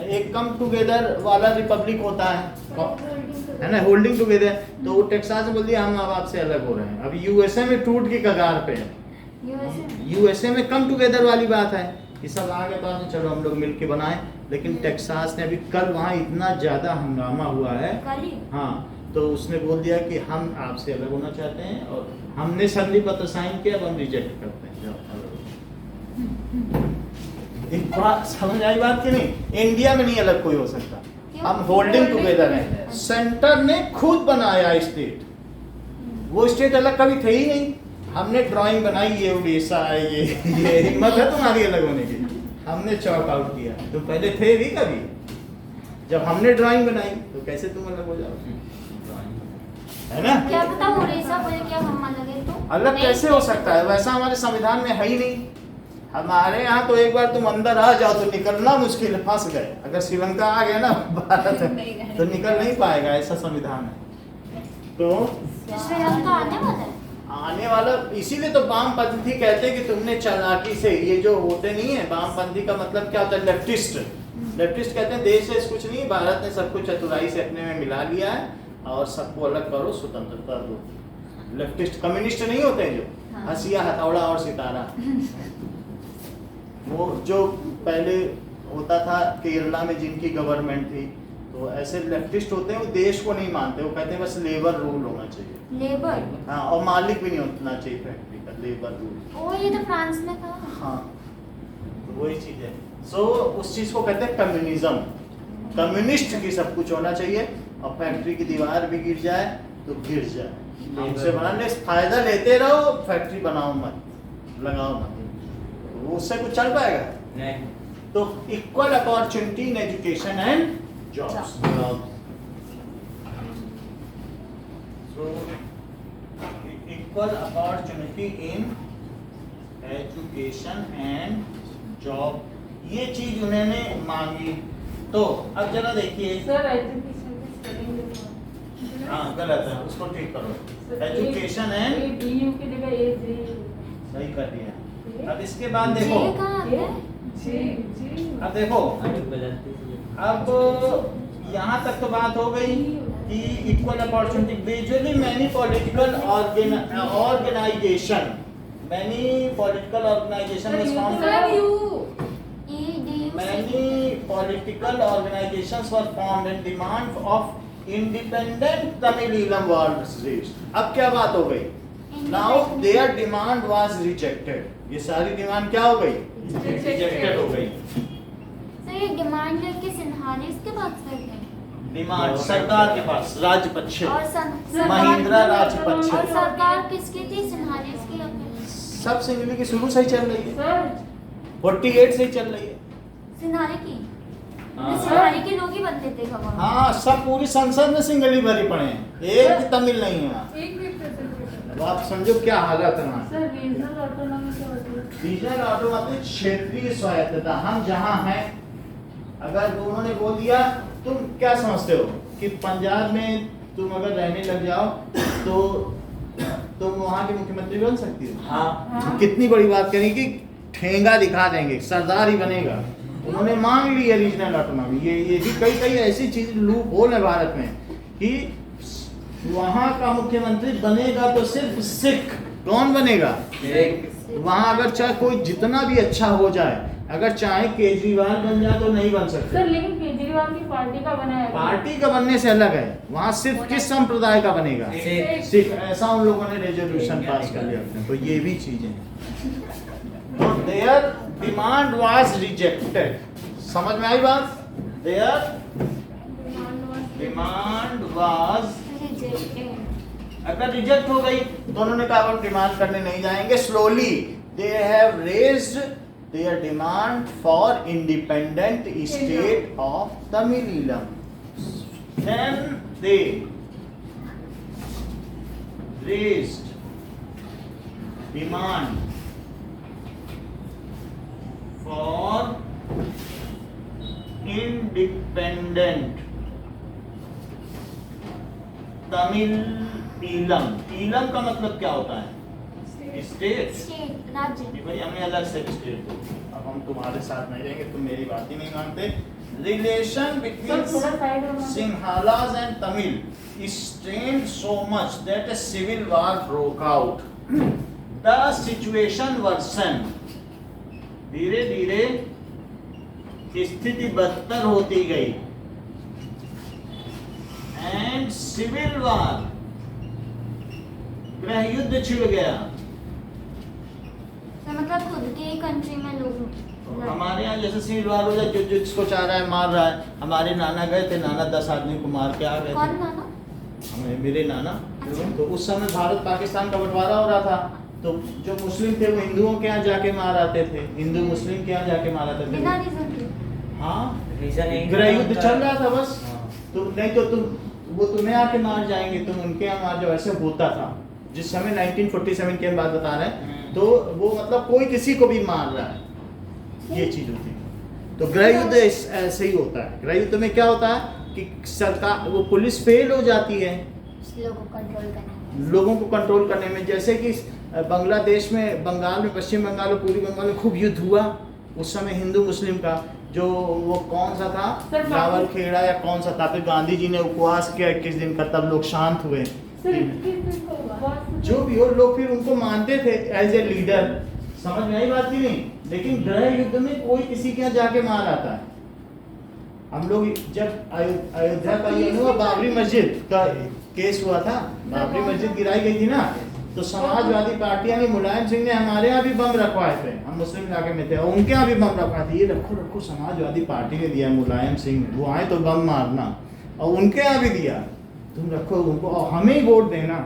एक कम टुगेदर वाला रिपब्लिक होता है ना, होल्डिंग टुगेदर, तो वो टेक्सास ने बोल दिया हम अब आपसे अलग हो रहे हैं। अभी यूएसए में टूट की कगार पे है, यूएसए में कम टुगेदर वाली बात है, ये सब आगे बाद में चलो हम लोग मिलके बनाएं, लेकिन टेक्सास ने अभी कल वहाँ इतना ज़्यादा हंगामा हुआ है, हाँ, तो उसने बोल दिया कि हम आपसे अलग होना चाहते हैं और हमने संधि पत्र साइन किया, अब हम रिजेक्ट करते हैं, जाओ एक बात समझ आई बात कि नहीं, इंडिया में नहीं अलग कोई हो सकता, हम होल्डिंग टुगेदर हैं, सेंटर ने खुद बनाया स्टेट, वो स्टेट अलग कभी थे ही नहीं, हमने ड्राइंग बनाई, ये उड़ीसा है, ये हिम्मत है तुम्हारी अलग होने की, हमने चॉक आउट किया, तुम पहले थे भी कभी, जब हमने ड्राइंग बनाई तो कैसे तुम अलग हो जाओ, है ना, क्या पता उड़ीसा बोले क्या हम अलग है तो अलग कैसे हो सकता है, वैसा हमारे संविधान में है ही नहीं। हमारे यहाँ तो एक बार तुम अंदर आ जाओ तो निकलना मुश्किल है, फंस गए, अगर श्रीलंका आ गए ना भारत तो निकल नहीं पाएगा, ऐसा संविधान है। तो श्रीलंका आने वाला है, आने वाला, इसीलिए तो वामपंथी कहते हैं कि तुमने चालाकी से, ये जो होते नहीं है वामपंथी का मतलब क्या होता है, लेफ्टिस्ट, लेफ्टिस्ट कहते हैं देश से कुछ नहीं, भारत ने सब कुछ चतुराई से अपने में मिला लिया है और सबको अलग करो, स्वतंत्रता दो। लेफ्टिस्ट कम्युनिस्ट नहीं होते हैं जो हंसिया हथौड़ा और सितारा, वो जो पहले होता था केरला में जिनकी गवर्नमेंट थी, तो ऐसे लेफ्टिस्ट होते हैं, वो देश को नहीं मानते, वो कहते हैं बस लेबर रूल होना चाहिए, लेबर, हाँ, और मालिक भी नहीं होना चाहिए फैक्ट्री का, लेबर रूल। ओ ये तो फ्रांस में था, हाँ, तो वही चीज है। सो उस चीज को कहते हैं कम्युनिज्म, कम्युनिस्ट की सब कुछ होना चाहिए, और फैक्ट्री की दीवार भी गिर जाए तो गिर जाए, हमसे बनाने फायदा लेते रहो, फैक्ट्री बनाओ मत, लगाओ मत, वो उससे कुछ चल पाएगा नहीं। तो equal opportunity in education and jobs, so equal opportunity in education and job, ये चीज उन्होंने मांगी। तो अब जरा देखिए, सर एजुकेशन की स्पेलिंग हाँ गलत है, उसको ठीक करो, एजुकेशन एंड डीयू की जगह ए जी, सही कर दिया। अब इसके बाद देखो, ये कहाँ आता है? जी जी, अब देखो, अब यहाँ तक तो बात हो गई कि equal opportunity, gradually many political organization, many political organization many political organizations were formed in demand of independent Tamil Eelam was raised. अब क्या बात हो गई? Now their demand was rejected. ये सारी डिमांड क्या हो गई? रिजेक्टेड हो गई। सर ये डिमांड लेके सिन्हालिस के पास करते हैं, डिमांड सरकार के पास, राजपक्षे, और महिंद्रा राजपक्षे, और सरकार किसकी थी, सिन्हालिस की या फिर सब सिंगली की शुरू से ही चल रही है, सर 48 से ही चल रही है। सिन्हाली की, हाँ। सिन्हाली के लोग ही बनते थे खबर, हाँ, सब पूरी संसद में सिंगली भरी पड़े हैं, एक भी तमिल नहीं है। एक भी प्रेजेंट, अब आप समझो क्या हालत है वहाँ। सर रीजनल ऑटोनॉमी क्या होती है? रीजनल ऑटोनॉमी क्षेत्रीय स्वायत्तता, हम जहाँ हैं, अगर उन्होंने बोल दिया, तुम क्या समझते हो कि पंजाब में तुम अगर रहने लग जाओ तो तुम वहाँ के मुख्यमंत्री बन सकती हो? हाँ, कितनी बड़ी बात करें कि ठेंगा दिखा देंगे, सरदार ही बनेगा। उन्होंने मांग ली है रीजनल ऑटोनॉमी। ये भी कई ऐसी चीज लूप होल है भारत में कि वहाँ का मुख्यमंत्री बनेगा तो सिर्फ सिख। कौन बनेगा? वहाँ अगर चाहे कोई जितना भी अच्छा हो जाए, अगर चाहे केजरीवाल बन जाए तो नहीं बन सकते। सर लेकिन केजरीवाल की पार्टी का बना है, पार्टी का बनने से अलग है, वहाँ सिर्फ किस संप्रदाय का बनेगा? सिख। ऐसा उन लोगों ने रेजोल्यूशन पास कर लिया अपने। तो ये भी चीजें हैं। तो देयर डिमांड वाज रिजेक्टेड। समझ में आई बात? देयर डिमांड वाज, अगर रिजेक्ट हो गई तो उन्होंने कहा हम डिमांड करने नहीं जाएंगे। Slowly they have raised their demand for independent state of Tamil Eelam. Then they raised demand for independent Tamil Eelam. Eelam का मतलब क्या होता है? स्टेट। स्टेट राज्य। ये भाई हमें अलग से स्टेट दो, अब हम तुम्हारे साथ नहीं रहेंगे, तुम मेरी बात ही नहीं मानते। रिलेशन बिटवीन थोड़ा साइड में Sinhalas and Tamil strained so much that a civil war broke out. The situation worsened. धीरे धीरे स्थिति बदतर होती गई। And civil war, गृह युद्ध छिड़ गया। तो मतलब खुद के ही कंट्री में लोग हमारे यहाँ जैसे सिविल वार हो जाए, जो जिसको चाह रहा है मार रहा है। हमारे नाना गए थे, नाना 10 आदमी को मार के आ गए कौन थे। नाना? मेरे नाना। अच्छा। तो उस समय भारत पाकिस्तान का बंटवारा हो रहा था, तो जो मुस्लिम थे वो हिंदुओं के यहाँ जाके मार आते थे, हिंदू मुस्लिम के यहाँ जाके मार आते बिना थे। रीजन के। हाँ, रीजन एक गृह युद्ध चल रहा था बस। हाँ। तो नहीं तो वो तुम्हें आके मार जाएंगे, तुम उनके यहाँ मार जाओ, ऐसे होता था जिस समय 1947 की हम बात बता रहे हैं। तो वो मतलब कोई किसी को भी मार रहा है, ये चीज होती है। तो गृह युद्ध ऐसे ही होता है। गृह युद्ध में क्या होता है कि सरकार, वो पुलिस फेल हो जाती है लोगों को कंट्रोल करने में। जैसे कि बांग्लादेश में, बंगाल में, पश्चिम बंगाल और पूर्वी बंगाल में खूब युद्ध हुआ उस समय हिंदू मुस्लिम का। जो वो कौन सा था, रावल खेड़ा या कौन सा था, फिर गांधी जी ने उपवास किया 21 दिन का, तब लोग शांत हुए। जो भी हो, लोग फिर उनको मानते थे एज ए लीडर। समझ में आई बात की नहीं? लेकिन गृह युद्ध में कोई किसी के यहाँ जाके मार आता है। हम लोग जब अयोध्या का ये हुआ, बाबरी मस्जिद का केस हुआ था, बाबरी मस्जिद गिराई गई थी ना, तो समाजवादी पार्टियां ने, मुलायम सिंह ने हमारे यहाँ भी बम रखवाए थे। हम मुस्लिम इलाके में थे और उनके यहाँ भी बम रखवाए थे। ये रखो रखो, समाजवादी पार्टी ने दिया, मुलायम सिंह ने, वो आए तो बम मारना, और उनके यहाँ भी दिया, तुम रखो उनको और हमें ही वोट देना।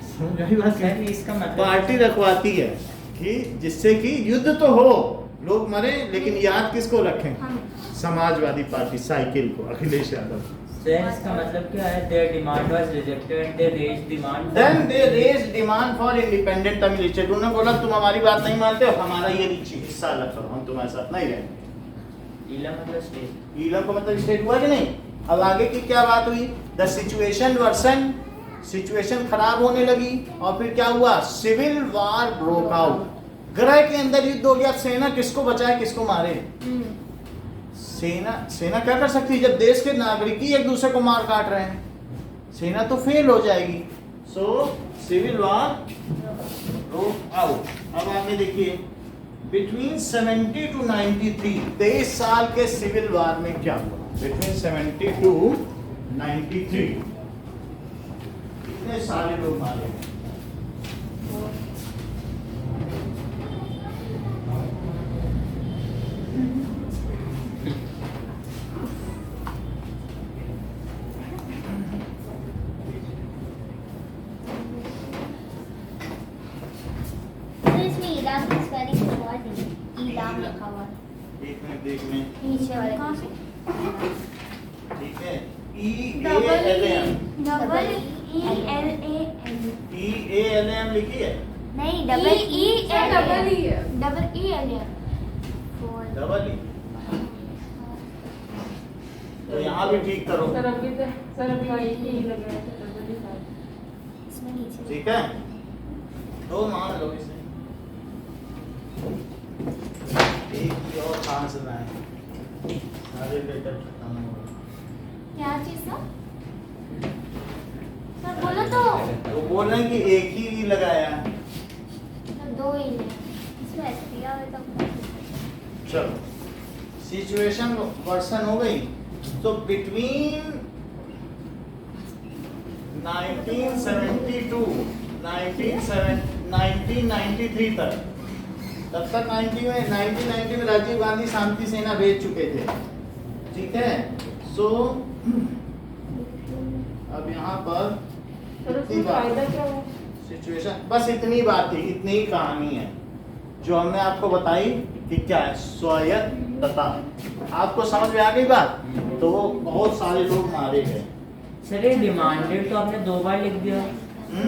समझ आई बात? इसका मतलब पार्टी रखवाती है कि जिससे कि युद्ध तो हो, लोग मरे, लेकिन याद किसको रखें? समाजवादी पार्टी, साइकिल को, अखिलेश यादव। इसका मतलब क्या है? Their demand was rejected and they raised demand. Then they raised demand for independent Tamil state. उन्होंने बोला तुम हमारी बात नहीं मानते हो, हमारा ये हिस्सा अलग करो, हम तुम्हारे साथ नहीं रहेंगे। ईलम मतलब स्टेट। ईलम का मतलब स्टेट हुआ कि नहीं? अब आगे की क्या बात हुई? द सिचुएशन वर्सन, सिचुएशन खराब होने लगी, और फिर क्या हुआ? Civil war broke out. गृह के अंदर युद्ध हो गया। अब सेना किसको बचाए, किसको मारे? सेना क्या कर सकती है जब देश के नागरिक ही एक दूसरे को मार काट रहे हैं? सेना तो फेल हो जाएगी। So civil war broke out. अब आगे देखिए, बिटवीन 70 टू 93, 23 साल के सिविल वार में क्या हुआ? बिटवीन 70 टू 93 कितने सारे लोग मारे? इलाम लिखा हुआ है। देख में नीचे वाले कहाँ से? ठीक है, EALAM लिखी है? नहीं, डबल ई डबल ई। तो यहाँ भी ठीक करो, सर अभी यही लग रहा है डबल ई था। इसमें नीचे ठीक है? दो मान लो इसे, एक की और कहाँ से लाए? सारे लेटर खत्म हो गए। क्या चीज था सर? बोलो तो। वो बोल रहे हैं कि एक ही लगाया। तो दो ही ले, इसमें ऐसे दिया हुआ तो। चलो, सिचुएशन वर्सन हो गई। तो बिटवीन 1972 1993 तक, तब तक 1990 में राजीव गांधी शांति सेना भेज चुके थे। ठीक है? सो अब यहाँ पर सर उसमें फायदा क्या हुआ? सिचुएशन बस इतनी बात थी, इतनी ही कहानी है जो हमने आपको बताई कि क्या है स्वायत्तता। आपको समझ में आ गई बात? तो वो बहुत सारे लोग मारे गए। सर ये डिमांडेड तो आपने 2 बार लिख दिया।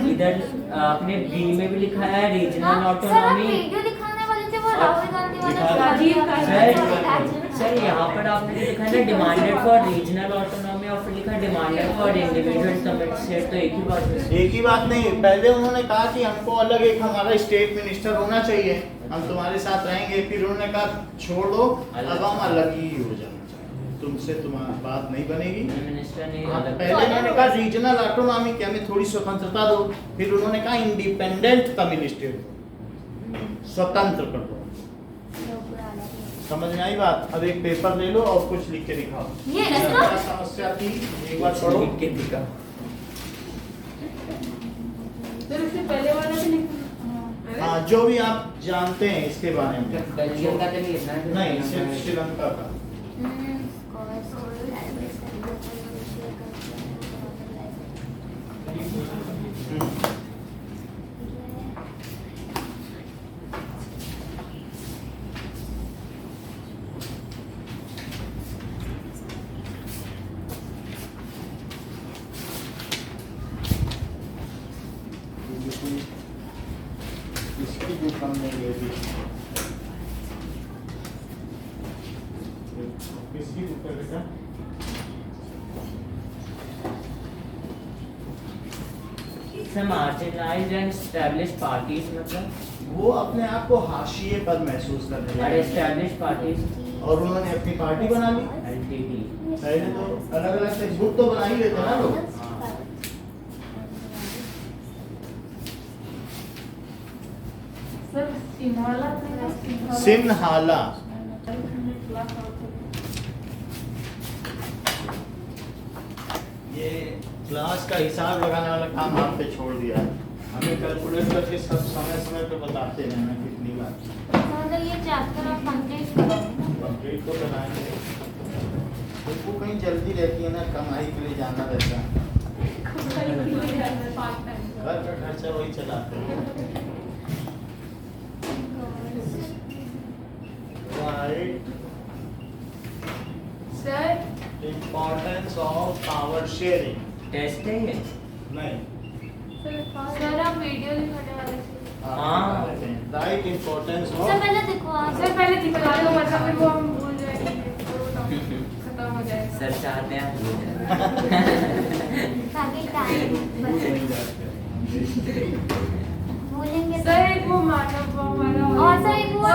इधर आपने बी में भी लिखा है रीजनल सर आप ऑटोनॉमी। वीडियो दिखाने वाले थे वो राहुल गांधी वाला। राजीव गांधी। सर यहाँ पर आपने जो लिखा है ना डिमांडेड फॉर रीजनल ऑटोनॉमी और फिर लिखा demanded for individual summit state, तो एक ही बात है। एक ही बात नहीं, पहले उन्होंने कहा कि हमको अलग एक हमारा स्टेट मिनिस्टर होना चाहिए, हम तुम्हारे साथ रहेंगे, फिर उन्होंने कहा छोड़ दो, अब हम अलग ही हो जाना चाहिए, तुमसे तुम्हारी बात नहीं बनेगी। मिनिस्टर ने पहले उन्होंने कहा रीजनल ऑटोनॉमी की हमें थोड़ी स्वतंत्रता दो, फिर उन्होंने कहा इंडिपेंडेंट तमिल स्टेट स्वतंत्र कर दो। समझ में आई बात? अब एक पेपर ले लो और कुछ लिख के दिखाओ। ये इसका क्या समस्या थी एक बार पढ़ो। लिख के दिखा। सर इससे पहले वाला भी लिखना। हाँ, जो भी आप जानते हैं इसके बारे में। बेल्जियम का तो नहीं लिखना है। नहीं, सिर्फ श्रीलंका का। इसकी जो कम नहीं है अभी। किसकी बुक है बेटा? मार्जिनलाइज्ड एंड एस्टैब्लिश्ड पार्टीज मतलब वो अपने आप को हाशिए पर महसूस कर रहे हैं एस्टैब्लिश्ड पार्टीज और उन्होंने अपनी पार्टी बना ली। एलटीटी। पहले तो अलग अलग टेक्स्ट बुक तो बना ही लेते ना लोग। सर सिन्हाला सिन्हाला ये क्लास का हिसाब लगाने वाला काम आप पे छोड़ दिया है, हमें कैलकुलेट करके सब समय समय पे बताते रहना कितनी बार। मतलब ये चैप्टर आप कंप्लीट करोगे। कंप्लीट तो कराएंगे, उनको कहीं जल्दी रहती है ना, कमाई के लिए जाना रहता है, घर का खर्चा वही चलाते हैं। Right, sir importance of power sharing. Test है ये। नहीं, सर आप वीडियो दिखाने वाले थे। हाँ। राइट, इम्पोर्टेंस सर ऑफ पहले देखो आप। सर पहले दिखा दो वरना फिर वो हम भूल जाएंगे, खत्म हो जाएगा। सर चाहते हैं ताकि टाइम भूलेंगे। सर एक वो मानव वाला और सर एक वो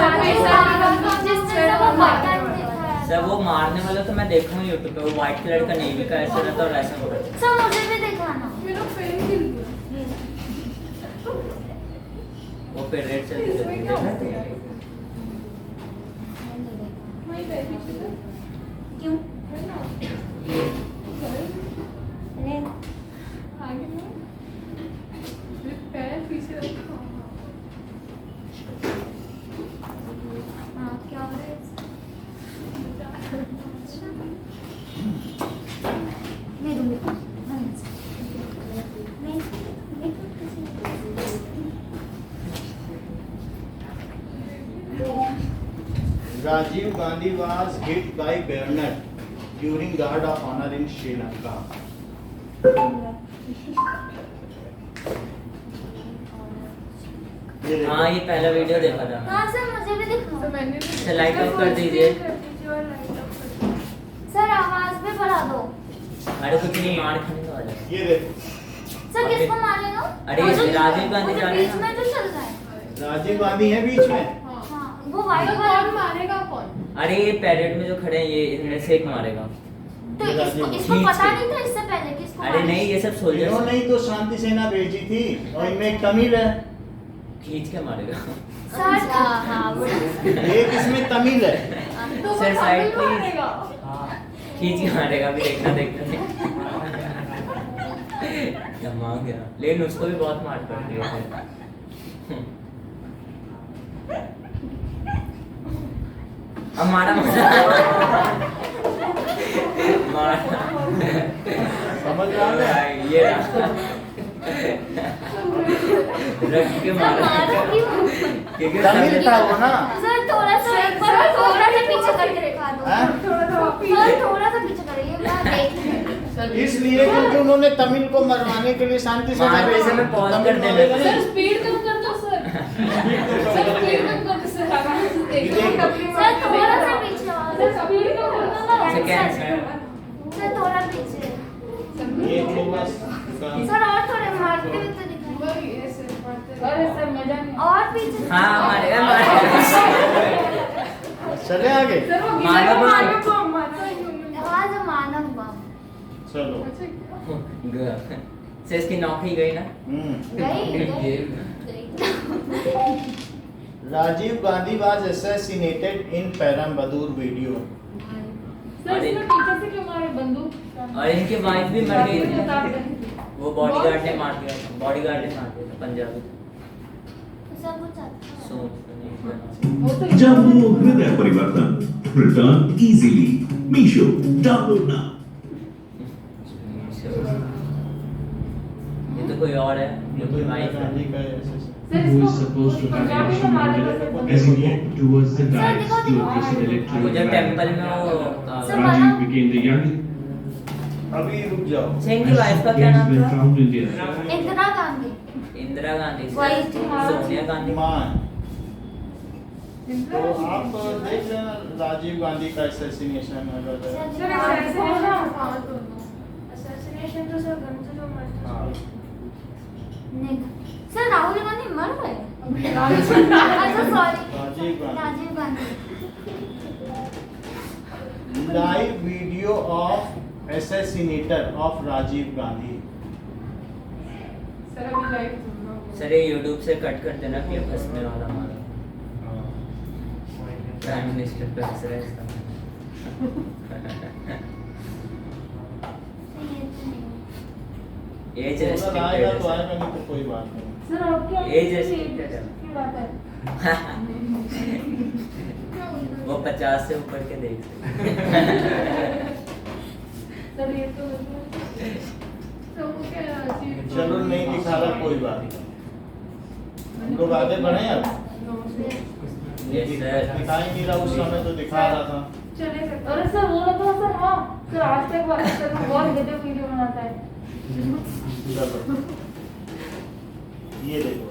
जिसमें सब बटन दिखा है। सर वो मारने वाला तो मैं देखा हूँ यूट्यूब पे, वो व्हाइट कलर का नेवी का ऐसा रहता है और ऐसा होता है। सर मुझे भी दिखाना। मेरा पेन हिल गया। वो पे रेड चलती रहती है। वही बैठी थी ना। क्यों? है ना? आगे ना। मेरे पैर पीछे रखो। हाँ क्या हो रहा है? नहीं दूंगी। Rajiv Gandhi was hit by bayonet during Guard of Honor in Sri Lanka. ये देखो। हाँ ये पहला वीडियो देखा था। हाँ सर मुझे भी तो दिखाओ। मैंने भी सर, लाइट ऑफ कर दीजिए। कर दीजिए और लाइट ऑफ कर दीजिए। सर आवाज भी बढ़ा दो। अरे कुछ नहीं, मार खाने वाला है। ये देखो, सर किसको मारेगा? अरे वो जो- राजीव गांधी वो जो जा रहे बीच हैं। में जो चल रहा है। राजीव गांधी है बीच में। हाँ। हाँ वो व्हाइट तो वाला। कौन मारेगा कौन? अरे ये पैरेड में जो खड़े हैं ये इनमें से एक मारेगा। तो इसको ठीक पता है। नहीं था इससे पहले किसको अरे नहीं, ये सब सोल्जर्स इन्होंने ही तो शांति सेना भेजी थी और इनमें एक तमिल है, खींच के मारेगा। सर हाँ वो एक इसमें तमिल है। तो वो सर, साइड तमिल प्लीज। मारेगा। खींच के मारेगा, अभी देखना। दिमाग गया, लेकिन उसको भी बहुत मार पड़ती है। अब मारा समझ रहा है? ये रहा। रख के मारा क्योंकि तमिल था वो ना। सर थोड़ा सा एक बार थोड़ा सा पीछे करके दिखा दो। हाँ? थोड़ा सा वापस। सर थोड़ा सा पीछे करिए मैं देख लूंगी। इसलिए क्योंकि उन्होंने तमिल को मरवाने के लिए शांति सेना मारने भेजी। से मैं pause तमिल कर देना। मारेगा सर नहीं। स्पीड कम कर दो सर। सर स्पीड कम कर दो सर। आराम से देखो। ये देखो। सर थोड़ा सा पीछे आओ। सर कभी सेकंड सर थोड़ा पीछे ये तो बस सर और थोड़े मारते हुए तो दिखाइए वही ऐसे मारते रहो। अरे सर मजा नहीं और पीछे हाँ हमारे चले आगे। सर वो मानव बम। मानव बम मारता है। हाँ जो मानव बम चलो अच्छा क्या? से इसकी नौकरी गई ना गई Rajiv Gandhi was assassinated in Perambadur video। Sir इसमें टीचर से क्यों मारे बंदूक और इनकी वाइफ भी मर गई थी। उतार दें। वो बॉडीगार्ड ने मार दिया था, बॉडीगार्ड ने मार दिया था पंजाबी। सब कुछ आता है सोच वो तो जम्मू हृदय परिवर्तन return easily Meesho download now. ये तो कोई और है, ये कोई वाइफ है। गांधी का assassination। सर who is इसको supposed to have पंजाबी में मारे instrumented थे as he walked towards the Sir, dais दिखाओ, to दिखाओ। address the electoral वो जब टेंपल rally. में वो sir, Rajiv became the youngest अभी रुक जाओ। सिंह की वाइफ का क्या नाम when था? found India. इंदिरा गांधी इंदिरा गांधी से वही थी। सोनिया गांधी। मान तो आप देख लेना राजीव गांधी का assassination अगर सर ऐसे है ना हाँ दोनों। असैसिनेशन तो सर गन से जो मरते हाँ। नहीं सर राहुल गांधी मर गए राजीव अच्छा sorry Rajiv Gandhi. Rajiv Gandhi live video of assassinator of Rajiv Gandhi. Sir अभी लाइव सुनना। सर ये यूट्यूब से कट कर देना क्लिप हंसने वाला हमारा प्राइम मिनिस्टर पे हंस रहा है इसका। एज अगर आएगा तो रेस्ट्रिक्टेड आएगा, नहीं तो कोई बात नहीं। सर और क्या Age restricted की बात है वो 50 से ऊपर के देख सकते। सर ये तो तो वो क्या राजीव चलो नहीं दिखा रहा कोई बात नहीं। हम लोग आगे बढ़े अब। Yes, sir. दिखा ही नहीं रहा, उस समय तो दिखा रहा था। चले सकते अरे सर वो लगा सर हाँ सर आज तक बात सर बहुत गजब वीडियो बनाता है चलो ये देखो,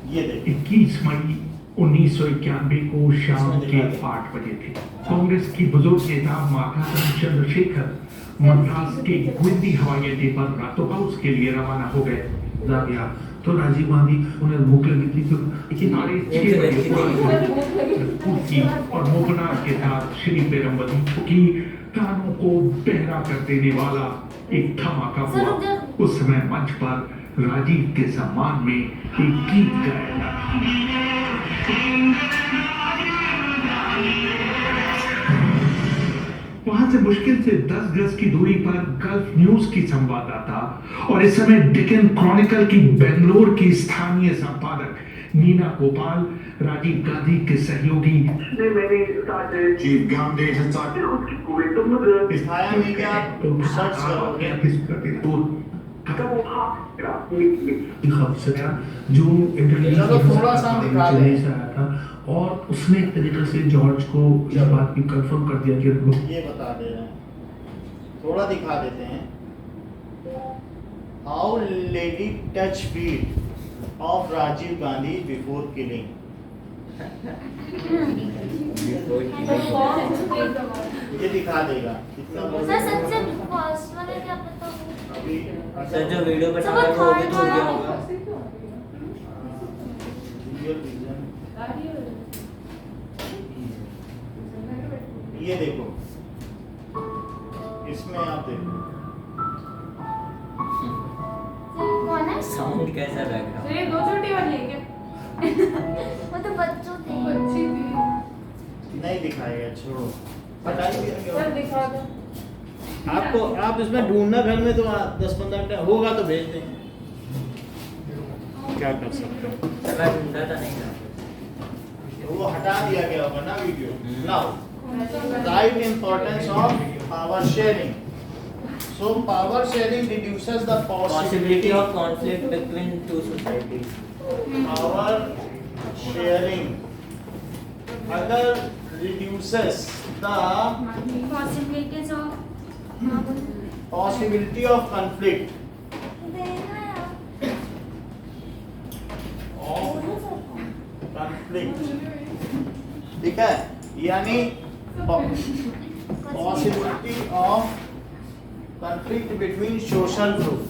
ये देखो। 21 मई 1991 को शाम के 8 बजे थे। कांग्रेस की बुजुर्ग नेता माधव चंद्रशेखर मद्रास के गुंदी हवाई अड्डे पर रातों हाउस के लिए रवाना हो गए। गया तो राजीव गांधी उन्हें भूख लगी थी तो किनारे 6 बजे कुर्सी और मोकनार के साथ श्री पेरम्बदूर की कानों को बहरा कर देने वाला एक धमाका हुआ। उस समय मंच पर राजीव के सम्मान में एक गीत गाया जाता। वहां से मुश्किल से 10 गज की दूरी पर गल्फ न्यूज की संवाददाता और इस समय डेक्कन क्रॉनिकल की बेंगलोर की स्थानीय संपादक नीना गोपाल राजीव गांधी के सहयोगी Rajiv Gandhi has started दिखाया नहीं क्या? सर्च करोगे। जो इंटरनेशनल चलो थोड़ा सा दिखा दें। से आया था और उसने एक तरीके से जॉर्ज को इस बात की कंफर्म कर दिया कि ये बता दे रहे हैं, थोड़ा दिखा देते हैं। How lady touch feet of Rajiv Gandhi before killing. ये दिखा देगा कितना सर सबसे फर्स्ट वाला क्या पता अभी सर जो वीडियो बता रहा है वो भी तो हो गया होगा। रियल रीजन ये देखो, इसमें आप देखो कौन है साउंड कैसा लग रहा तो ये दो छोटी वाली है क्या? वो तो बच्चों थे अच्छी थी। नहीं दिखाएगा, छोड़ो हटा ही सर देंगे। दिखा दो आपको आप इसमें ढूंढना घर में तो 10-15 मिनट होगा तो भेज देंगे, क्या कर सकते हो। है। मैं ढूंढा था नहीं था। वो हटा दिया गया होगा ना video. Now right importance of power sharing. So power sharing reduces the Possibility of conflict between two societies. power sharing अगर reduces the possibilities of possibility of conflict ठीक है, यानी possibility of conflict between social groups।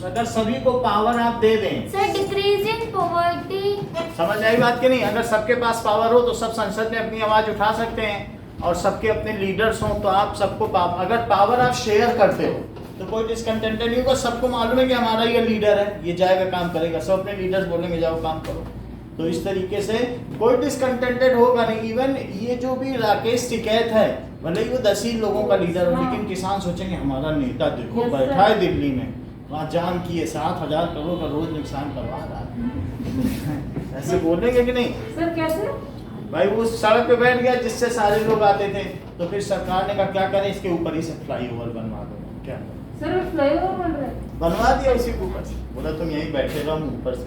अगर सभी को पावर आप दे दें, सर डिक्रीज इन पॉवर्टी, समझ आई बात कि नहीं? अगर सबके पास पावर हो तो सब संसद में अपनी आवाज उठा सकते हैं और सबके अपने लीडर्स हों तो आप सबको अगर पावर आप शेयर करते हो तो कोई डिसकंटेंटेड नहीं होगा। सबको मालूम है कि हमारा ये लीडर है, ये जाएगा काम करेगा, सब अपने लीडर्स बोलेंगे जाओ काम करो। तो इस तरीके से कोई डिसकंटेंटेड होगा नहीं। इवन ये जो भी राकेश टिकैत है, भले ही वो 10 ही लोगों का लीडर हो, लेकिन किसान सोचेंगे हमारा नेता देखो बैठा है दिल्ली में, वहाँ जान किए 7,000 करोड़ का रोज नुकसान करवा रहा है। ऐसे बोलेंगे कि नहीं? सर कैसे? भाई वो सड़क पे बैठ गया जिससे सारे लोग आते थे, तो फिर सरकार ने कहा क्या करें, इसके ऊपर ही से फ्लाईओवर बनवा दो। क्या सर फ्लाईओवर बन रहा है? बनवा दिया उसी के ऊपर से, बोला तुम यहीं बैठे रहो, हम ऊपर से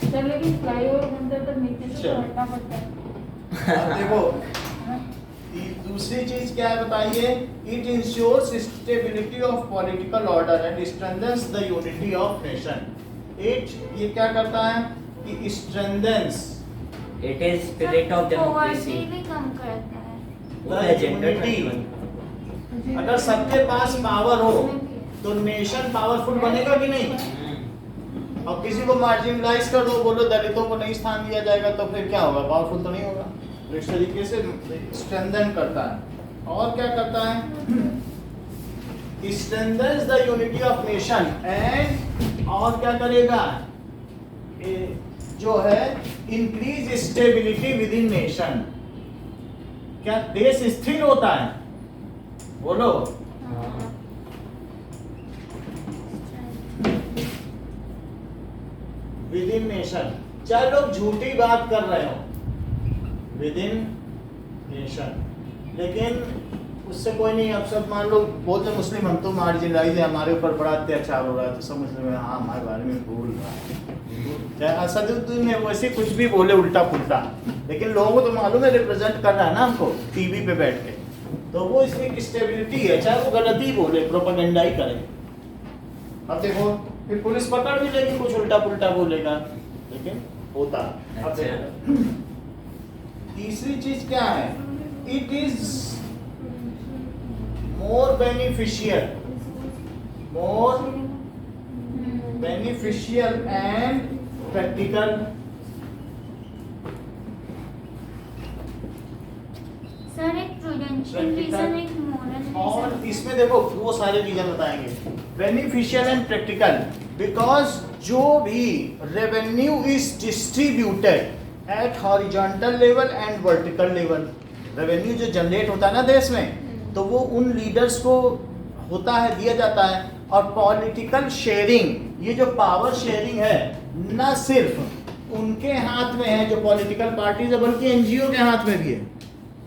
सर लेकिन फ्लाईओवर बनता है तो नीचे से चलो। हटना पड़ता है। अब देखो दूसरी चीज क्या है बताइए, it ensures stability of political order and strengthens the unity of nation. It ये क्या करता है कि strengthens it is spirit of democracy, poverty भी कम करता है। यूनिटी। अगर सबके पास पावर हो तो नेशन पावरफुल बनेगा कि नहीं? और किसी को मार्जिनलाइज कर दो, बोलो दलितों को नहीं स्थान दिया जाएगा, तो फिर क्या होगा? पावरफुल तो नहीं होगा। तो इस तरीके से स्ट्रेंथन करता है। और क्या करता है? Strengthens the unity of nation and, और क्या करेगा? जो है increase stability with in nation. क्या देश स्थिर होता है? बोलो। विद इन नेशन, चाहे लोग झूठी बात कर रहे हो, विद इन नेशन, लेकिन उससे कोई नहीं। अब सब मान लो बोलते मुस्लिम हम तो मार्जिनलाइज है, हमारे ऊपर बड़ा अत्याचार हो रहा है, तो सब मुस्लिम हाँ हमारे बारे में बोल रहा है। चाहे असदुद्दीन ने वैसे कुछ भी बोले उल्टा पुल्टा, लेकिन लोगों को तो मालूम है रिप्रेजेंट कर रहा है ना हमको टीवी पे बैठ के, तो वो इसकी एक स्टेबिलिटी है। चाहे वो गलत ही बोले, प्रोपेगेंडा ही करे। अब देखो फिर पुलिस पकड़ भी लेगी, कुछ उल्टा पुल्टा बोलेगा, लेकिन होता है। अब देखो तीसरी चीज क्या है, it is more beneficial and practical. Sir एक प्रूडेंशियल रीजन, एक मोरल और रीजन। इसमें देखो वो सारे रीजन बताएंगे। बेनिफिशियल एंड प्रैक्टिकल बिकॉज जो भी revenue is distributed at horizontal level and vertical level. Revenue जो जनरेट होता है ना देश में, तो वो उन लीडर्स को होता है, दिया जाता है। और पॉलिटिकल शेयरिंग, ये जो पावर शेयरिंग है न सिर्फ उनके हाथ में है जो पॉलिटिकल पार्टीज है, बल्कि एनजीओ के हाथ में भी है।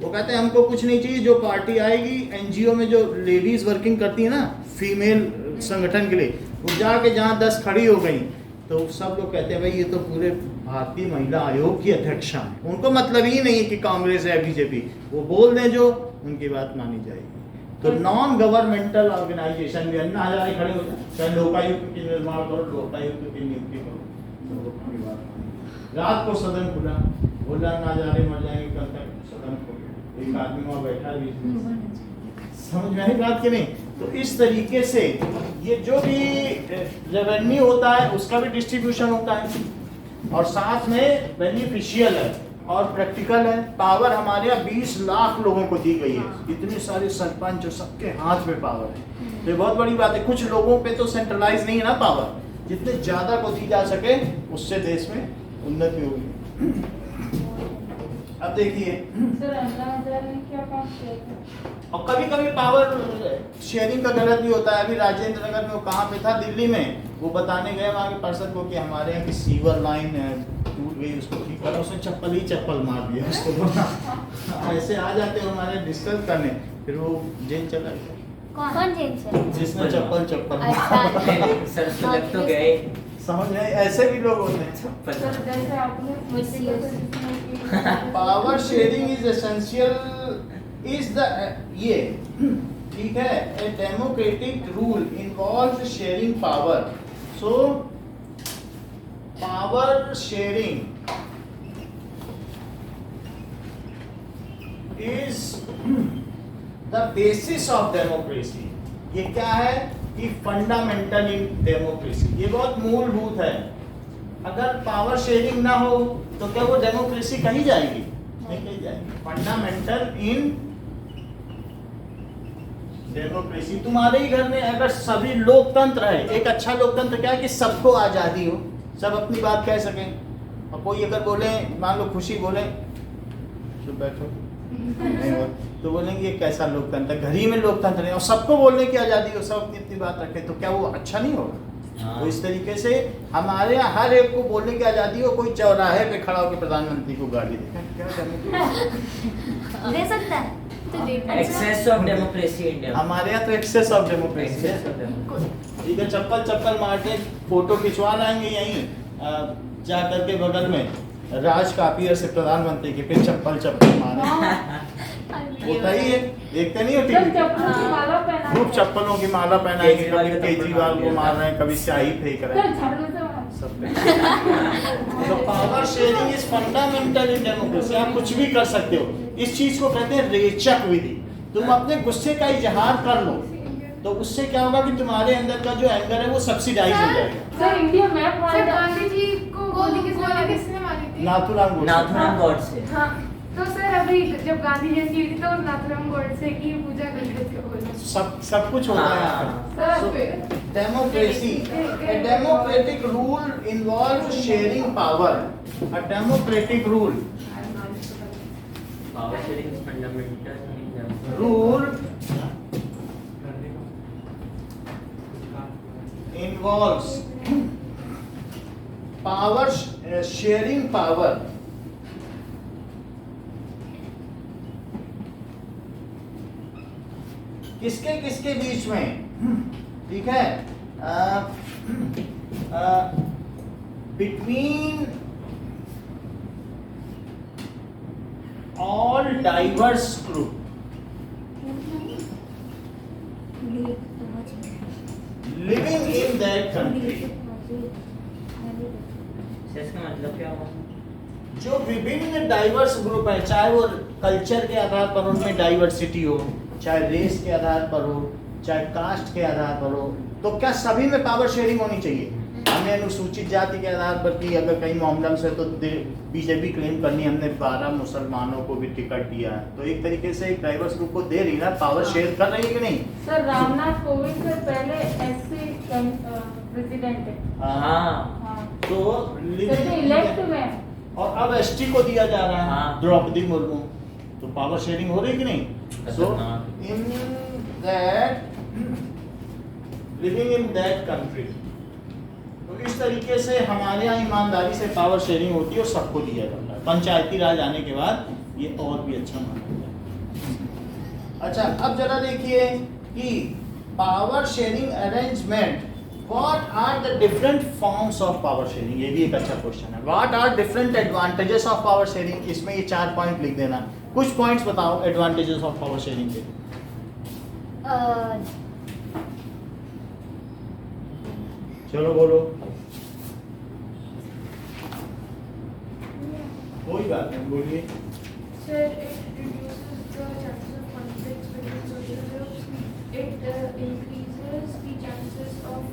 वो कहते हैं हमको कुछ नहीं चाहिए, जो पार्टी आएगी एनजीओ में जो लेडीज वर्किंग करती है ना फीमेल संगठन के लिए, वो जाके जहाँ 10 खड़ी हो गई तो सब लोग कहते हैं भाई ये तो पूरे भारतीय महिला आयोग की अध्यक्षा है। उनको मतलब ही नहीं है कि कांग्रेस है बीजेपी, वो बोल दें जो उनकी बात मानी जाएगी। तो नॉन गवर्नमेंटल ऑर्गेनाइजेशन भी अन्ना हजारे खड़े हो जाए, चाहे लोकायुक्त की निर्माण करो, लोकायुक्त की नियुक्ति करो, तो उनकी बात मानी। रात को सदन खुला, बोला अन्ना हजारे मर जाएंगे कल तक, सदन खुल गया, एक आदमी वहाँ बैठा भी, समझ में आई बात कि नहीं? तो इस तरीके से ये जो भी रेवेन्यू होता है उसका भी डिस्ट्रीब्यूशन होता है, और साथ में बेनिफिशियल है और प्रैक्टिकल है। पावर हमारे यहाँ 20 लाख लोगों को दी गई है, इतने सारे सरपंच और सबके हाथ में पावर है, तो ये बहुत बड़ी बात है। कुछ लोगों पे तो सेंट्रलाइज नहीं है ना पावर, जितने ज्यादा को दी जा सके उससे देश में उन्नति होगी। अब देखिए सर अन्ना हजारे ने क्या काम किया था? और कभी कभी पावर शेयरिंग का गलत भी होता है। अभी राजेंद्र नगर में वो कहाँ पे था दिल्ली में, वो बताने गए वहाँ के पार्षद को कि हमारे यहाँ की सीवर लाइन टूट गई, उसको ठीक करो, उसने चप्पल ही चप्पल मार दिया उसको। ऐसे आ जाते हो हमारे डिस्कस करने, फिर वो जेल चला गया कौन जेल से? जिसने चप्पल अच्छा। सर लग तो गए। समझ में? ऐसे भी लोग होते हैं। सर जैसे आपने power sharing is essential is the ये ठीक है, a democratic rule involve sharing power. So power sharing is the basis of democracy. ये क्या है कि फंडामेंटल इन डेमोक्रेसी, ये बहुत मूलभूत है। अगर पावर शेयरिंग ना हो तो क्या वो डेमोक्रेसी कहीं जाएगी? नहीं जाएगी। Fundamental in democracy. तुम्हारे ही घर में अगर सभी लोकतंत्र है, एक अच्छा लोकतंत्र क्या है कि सबको आजादी हो, सब अपनी बात कह सकें। और कोई अगर बोले, मान लो खुशी बोले चुप बैठो नहीं हो, तो बोलेंगे ये कैसा लोकतंत्र, घर ही में लोकतंत्र है और सबको बोलने की आजादी हो, सब अपनी अपनी बात रखे, तो क्या वो अच्छा नहीं होगा? तो इस तरीके से हमारे यहाँ हर एक को बोलने की आजादी हो। कोई चौराहे पे खड़ा होकर प्रधानमंत्री को गाली दे, क्या करने दे सकता है तो देखना। Access of democracy India. हमारे यहाँ तो एक्सेस ऑफ डेमोक्रेसी है। ठीक है, चप्पल मारते फोटो खिंचवा लाएंगे यहीं जा करके बगल में राज कापियर से प्रधानमंत्री के, फिर चप्पल मारे होता ही है, देखते नहीं हो जब टीवी? चप्पल की माला पहना खूब चप्पलों की माला पहनाएंगे, कभी केजरीवाल को मार रहे हैं, कभी स्याही फेंक रहे हैं, झाड़ू से मार। सब। तो power sharing is fundamental in democracy. आप कुछ भी कर सकते हो। इस चीज को कहते हैं रेचक विधि। तुम अपने गुस्से का इजहार कर लो तो उससे क्या होगा कि तुम्हारे अंदर का जो एंगर है वो सब्सिडाइज हो जाएगा। सर इंडिया मैप सर मारा गांधी जी को गोली किसने मारी थी? नाथूराम गोडसे। नाथूराम गॉडसे। हाँ, तो सर अभी जब गांधी जयंती हुई थी तो नाथूराम गोडसे की पूजा करते थे वो लोग। सब कुछ होता है यहाँ पे। Sir Democracy. A democratic rule involves sharing power. A democratic rule power sharing is fundamental. rule involves power sharing power. किसके किसके बीच में? ठीक है, between all diverse group living in that country. इसका मतलब क्या हुआ? जो विभिन्न डाइवर्स ग्रुप है, चाहे वो कल्चर के आधार पर उनमें डाइवर्सिटी हो, चाहे रेस के आधार पर हो, चाहे कास्ट के आधार पर हो, तो क्या सभी में पावर शेयरिंग होनी चाहिए? हमने अनुसूचित जाति के आधार पर की, अगर कहीं मोहम्मदन से तो बीजेपी क्लेम करनी, हमने 12 मुसलमानों को भी टिकट दिया है, तो एक तरीके से एक डाइवर्स ग्रुप को दे रही ना, पावर शेयर कर रही है कि नहीं? सर रामनाथ कोविंद से पहले एससी प्रेसिडेंट है। हाँ। तो इलेक्ट हुए हैं। और अब एसटी को दिया जा रहा है, हाँ। द्रौपदी मुर्मू, तो पावर शेयरिंग हो रही कि नहीं? So in that living in that country, तो इस तरीके से हमारे यहाँ ईमानदारी से पावर शेयरिंग होती है और सबको दिया जाता है। पंचायती राज आने के बाद ये और भी अच्छा माना जाता है। अच्छा, अब जरा देखिए कि power sharing arrangement, what are the different forms of power sharing? ये भी एक अच्छा क्वेश्चन है। What are different advantages of power sharing? इसमें ये 4 पॉइंट लिख देना। कुछ पॉइंट्स बताओ एडवांटेजेस ऑफ पावर शेयरिंग के। चलो बोलो, कोई बात नहीं, बोलिए। Sir, it reduces the chances of conflicts between social groups. It increases the chances of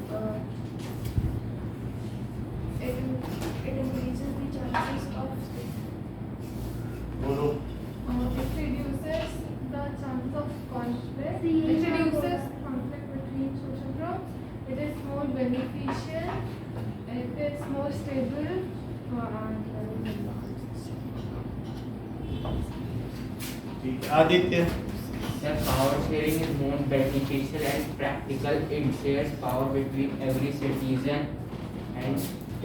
it increases the chances of बोलो। it reduces the chance of conflict. It reduces conflict between social groups. It is more beneficial. It is more stable. ठीक है, Aditya. Sir, power sharing is more beneficial and practical. It shares power between every citizen and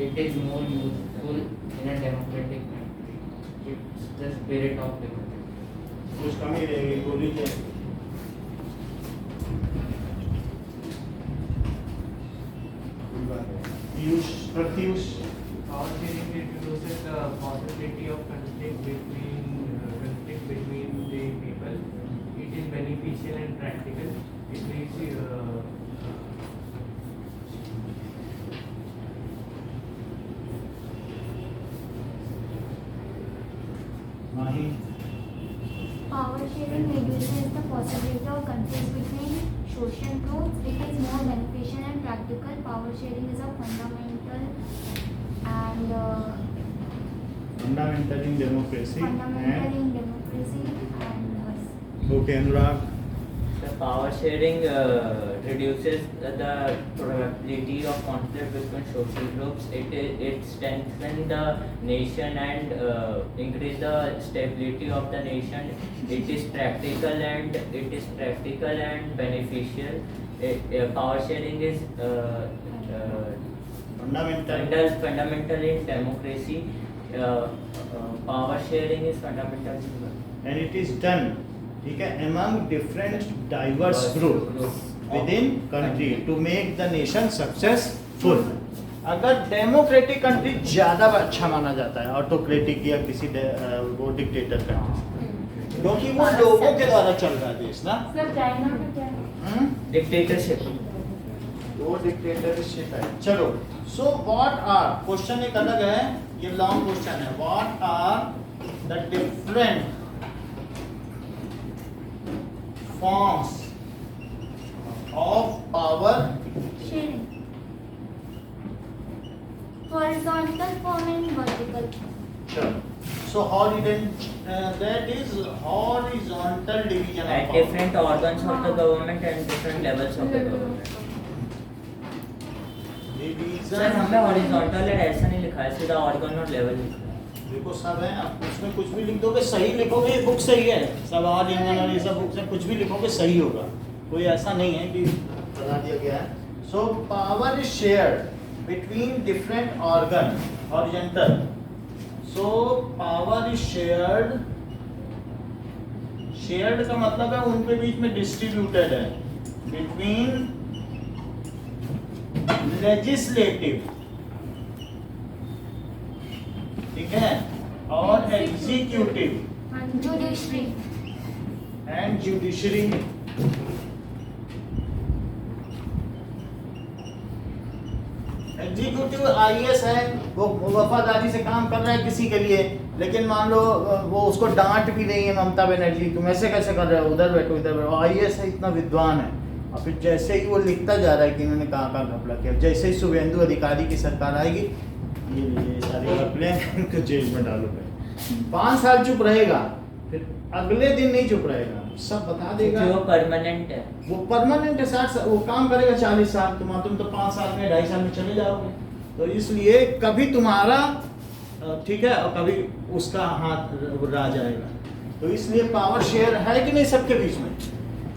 it is more useful in a democratic country. It's the spirit of democracy. कुछ कमी रहेगी, बोलिए। Piyush, Pratyush. Power sharing reduces the possibility of conflict between the people. It is beneficial and practical. It makes Mahi Power sharing reduces the possibility of conflicts between social groups. It is more beneficial and practical. Power sharing is a fundamental and fundamental in democracy fundamental in democracy and okay Anurag The power sharing reduces the probability of conflict between social groups. It strengthens the nation and increase the stability of the nation. It is practical and beneficial. Power sharing is fundamental in democracy. Power sharing is fundamental and it is done, ठीक है, among different diverse groups within country to make the nation successful. अगर डेमोक्रेटिक कंट्री ज़्यादा अच्छा माना जाता है ऑटोक्रेटिक या किसी वो डिक्टेटर कंट्री, क्योंकि वो लोगों के द्वारा चल रहा है देश ना। सर चाइना में क्या है? dictatorship. वो डिक्टेटरशिप है। चलो, सो व्हाट आर, क्वेश्चन एक अलग है, ये लॉन्ग क्वेश्चन है। What are the different forms of power sharing. Horizontal form and vertical. sure. So that is horizontal division of At power. different organs of the government and different levels of the government. Division sir हमें हॉरिजॉन्टल है ऐसा नहीं लिखा है, सीधा ऑर्गन और लेवल लिखा है। देखो सब है, आप उसमें कुछ भी लिख दोगे सही लिखोगे, ये बुक सही है, सब ऑल इन वन और ये सब बुक्स में कुछ भी लिखोगे सही होगा, कोई ऐसा नहीं है कि बता दिया गया है। So power is shared between different organ, horizontal. So power is shared, shared का मतलब है उनके बीच में डिस्ट्रीब्यूटेड है, बिटवीन लेजिस्लेटिव, ठीक है, और executive Judiciary. And judiciary. Executive IAS है, वो वफादारी से काम कर रहा है किसी के लिए, लेकिन मान लो वो उसको डांट भी रही है ममता बनर्जी, तुम ऐसे कैसे कर रहे हो, उधर बैठो इधर बैठो। आईएएस है, इतना विद्वान है, और फिर जैसे ही वो लिखता जा रहा है कि इन्होंने कहाँ घपला किया, जैसे ही शुभेंदु अधिकारी की सरकार आएगी, ये सारे घपले इनको जेल में डालोगे, 5 साल चुप रहेगा, फिर अगले दिन नहीं चुप रहेगा, सब बता देगा। वो परमानेंट है, वो परमानेंट है, 60 साल वो काम करेगा, 40 साल, तुम तो 5 साल में 2.5 साल में चले जाओगे। तो इसलिए कभी तुम्हारा ठीक है और कभी उसका हाथ राज आएगा। तो इसलिए पावर शेयर है कि नहीं सबके बीच में,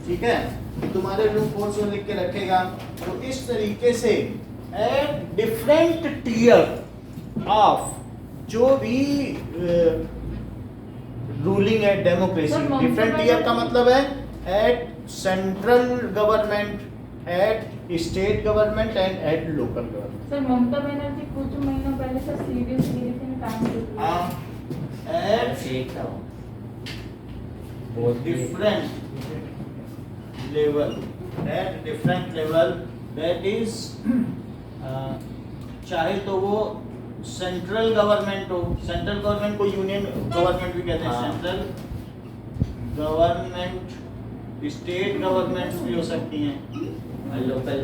ठीक है, तुम्हारे रूम फोर्स में लिख के रखेगा। तो इस तरीके से एट डिफरेंट टियर ऑफ जो भी रूलिंग है डेमोक्रेसी, डिफरेंट टियर का मतलब है at central government, at state government and at local government. Sir Mamata Banerjee कुछ महीनों पहले सर सीरियस में काम किया। हाँ, एट फेक था वो। different level, at different level, that is चाहे तो वो सेंट्रल गवर्नमेंट हो, सेंट्रल गवर्नमेंट को यूनियन गवर्नमेंट भी कहते हैं, हाँ। सेंट्रल गवर्नमेंट, स्टेट गवर्नमेंट भी हो सकती हैं, local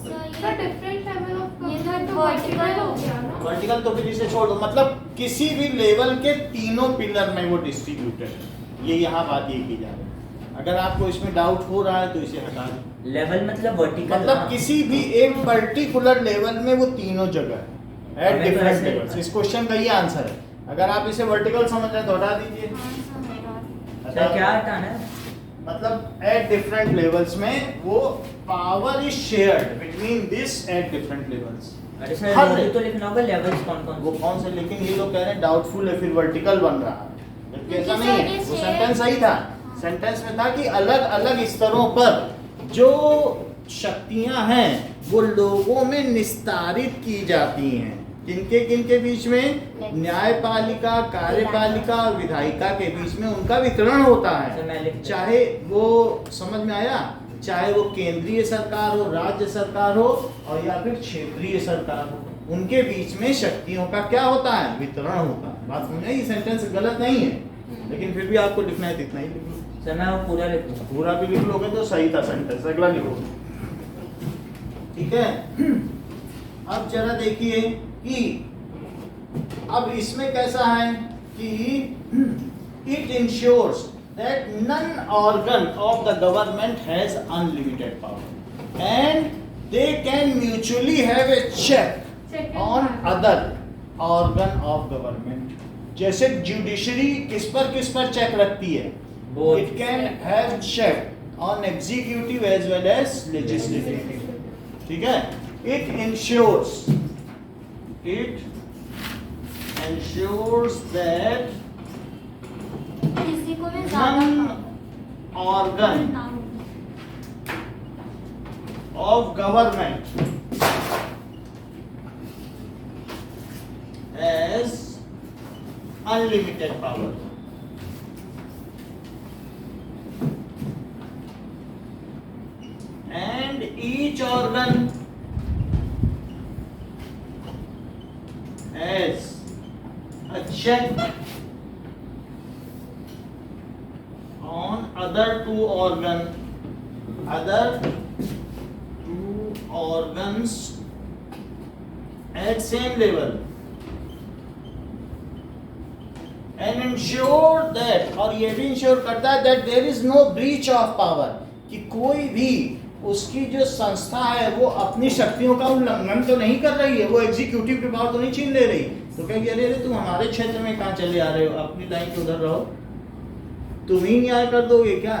So different level of ये government तो तो vertical vertical हो हो गया ना। वर्टिकल तो फिर इसे छोड़ दो, मतलब किसी भी लेवल के तीनों पिलर में वो डिस्ट्रीब्यूटेड है, ये यहाँ बात ये की जा रही है। अगर आपको इसमें डाउट हो रहा है तो इसे हटा दो। लेवल मतलब वर्टिकल, मतलब किसी भी एक पर्टिकुलर लेवल में वो तीनों जगह है, एट हमें तो डिफरेंट ऐसे लेवल्स। इस क्वेश्चन का ये आंसर है। अगर आप इसे वर्टिकल समझ रहे हैं तो हटा दीजिए। सर क्या हटाना है? मतलब एट डिफरेंट लेवल्स में वो power is shared between this at different levels. अरे सर हर वो तो लिखना होगा लेवल्स कौन कौन वो कौन से, लेकिन ये लोग कह रहे हैं डाउटफुल है, फिर वर्टिकल बन रहा है, जबकि ऐसा क्योंकि नहीं सर है। ये वो शेयर- सेंटेंस सही था, सेंटेंस में था कि अलग अलग स्तरों पर जो शक्तियां हैं वो लोगों में निस्तारित की जाती हैं। किनके बीच में? न्यायपालिका, कार्यपालिका और विधायिका के बीच में उनका वितरण होता सर, मैं है। लिख- चाहे वो, समझ में आया, चाहे वो केंद्रीय सरकार हो, राज्य सरकार हो और या फिर क्षेत्रीय सरकार हो। उनके बीच में शक्तियों का क्या होता है, वितरण होता है। बात समझ आई? ये सेंटेंस गलत नहीं है, लेकिन फिर भी आपको लिखना है तो इतना ही लिख लो। सर मैं वो पूरा लिखूंगा। पूरा भी लिख लोगे तो सही था सेंटेंस, अगला लिखो। ठीक है, अब जरा देखिए कि अब इसमें कैसा है कि it ensures that none organ of the government has unlimited power and they can mutually have a check on other organ of government. जैसे जुडिशरी किस पर चेक रखती है, it can have check on executive as well as legislative. ठीक है, इट इंश्योर्स दैट किसी को भी none organ of government has unlimited power. And each organ has a check on other two organs at same level and ensure that, और ये भी इंश्योर करता है that there is no breach of power, कि कोई भी उसकी जो संस्था है वो अपनी शक्तियों का उल्लंघन तो नहीं कर रही है, वो एग्जीक्यूटिव की पावर तो नहीं छीन ले रही। तो क्या कह रहे तुम हमारे क्षेत्र में कहाँ चले आ रहे हो, अपनी लाइन के उधर रहो। तुम ही न्याय कर दोगे क्या?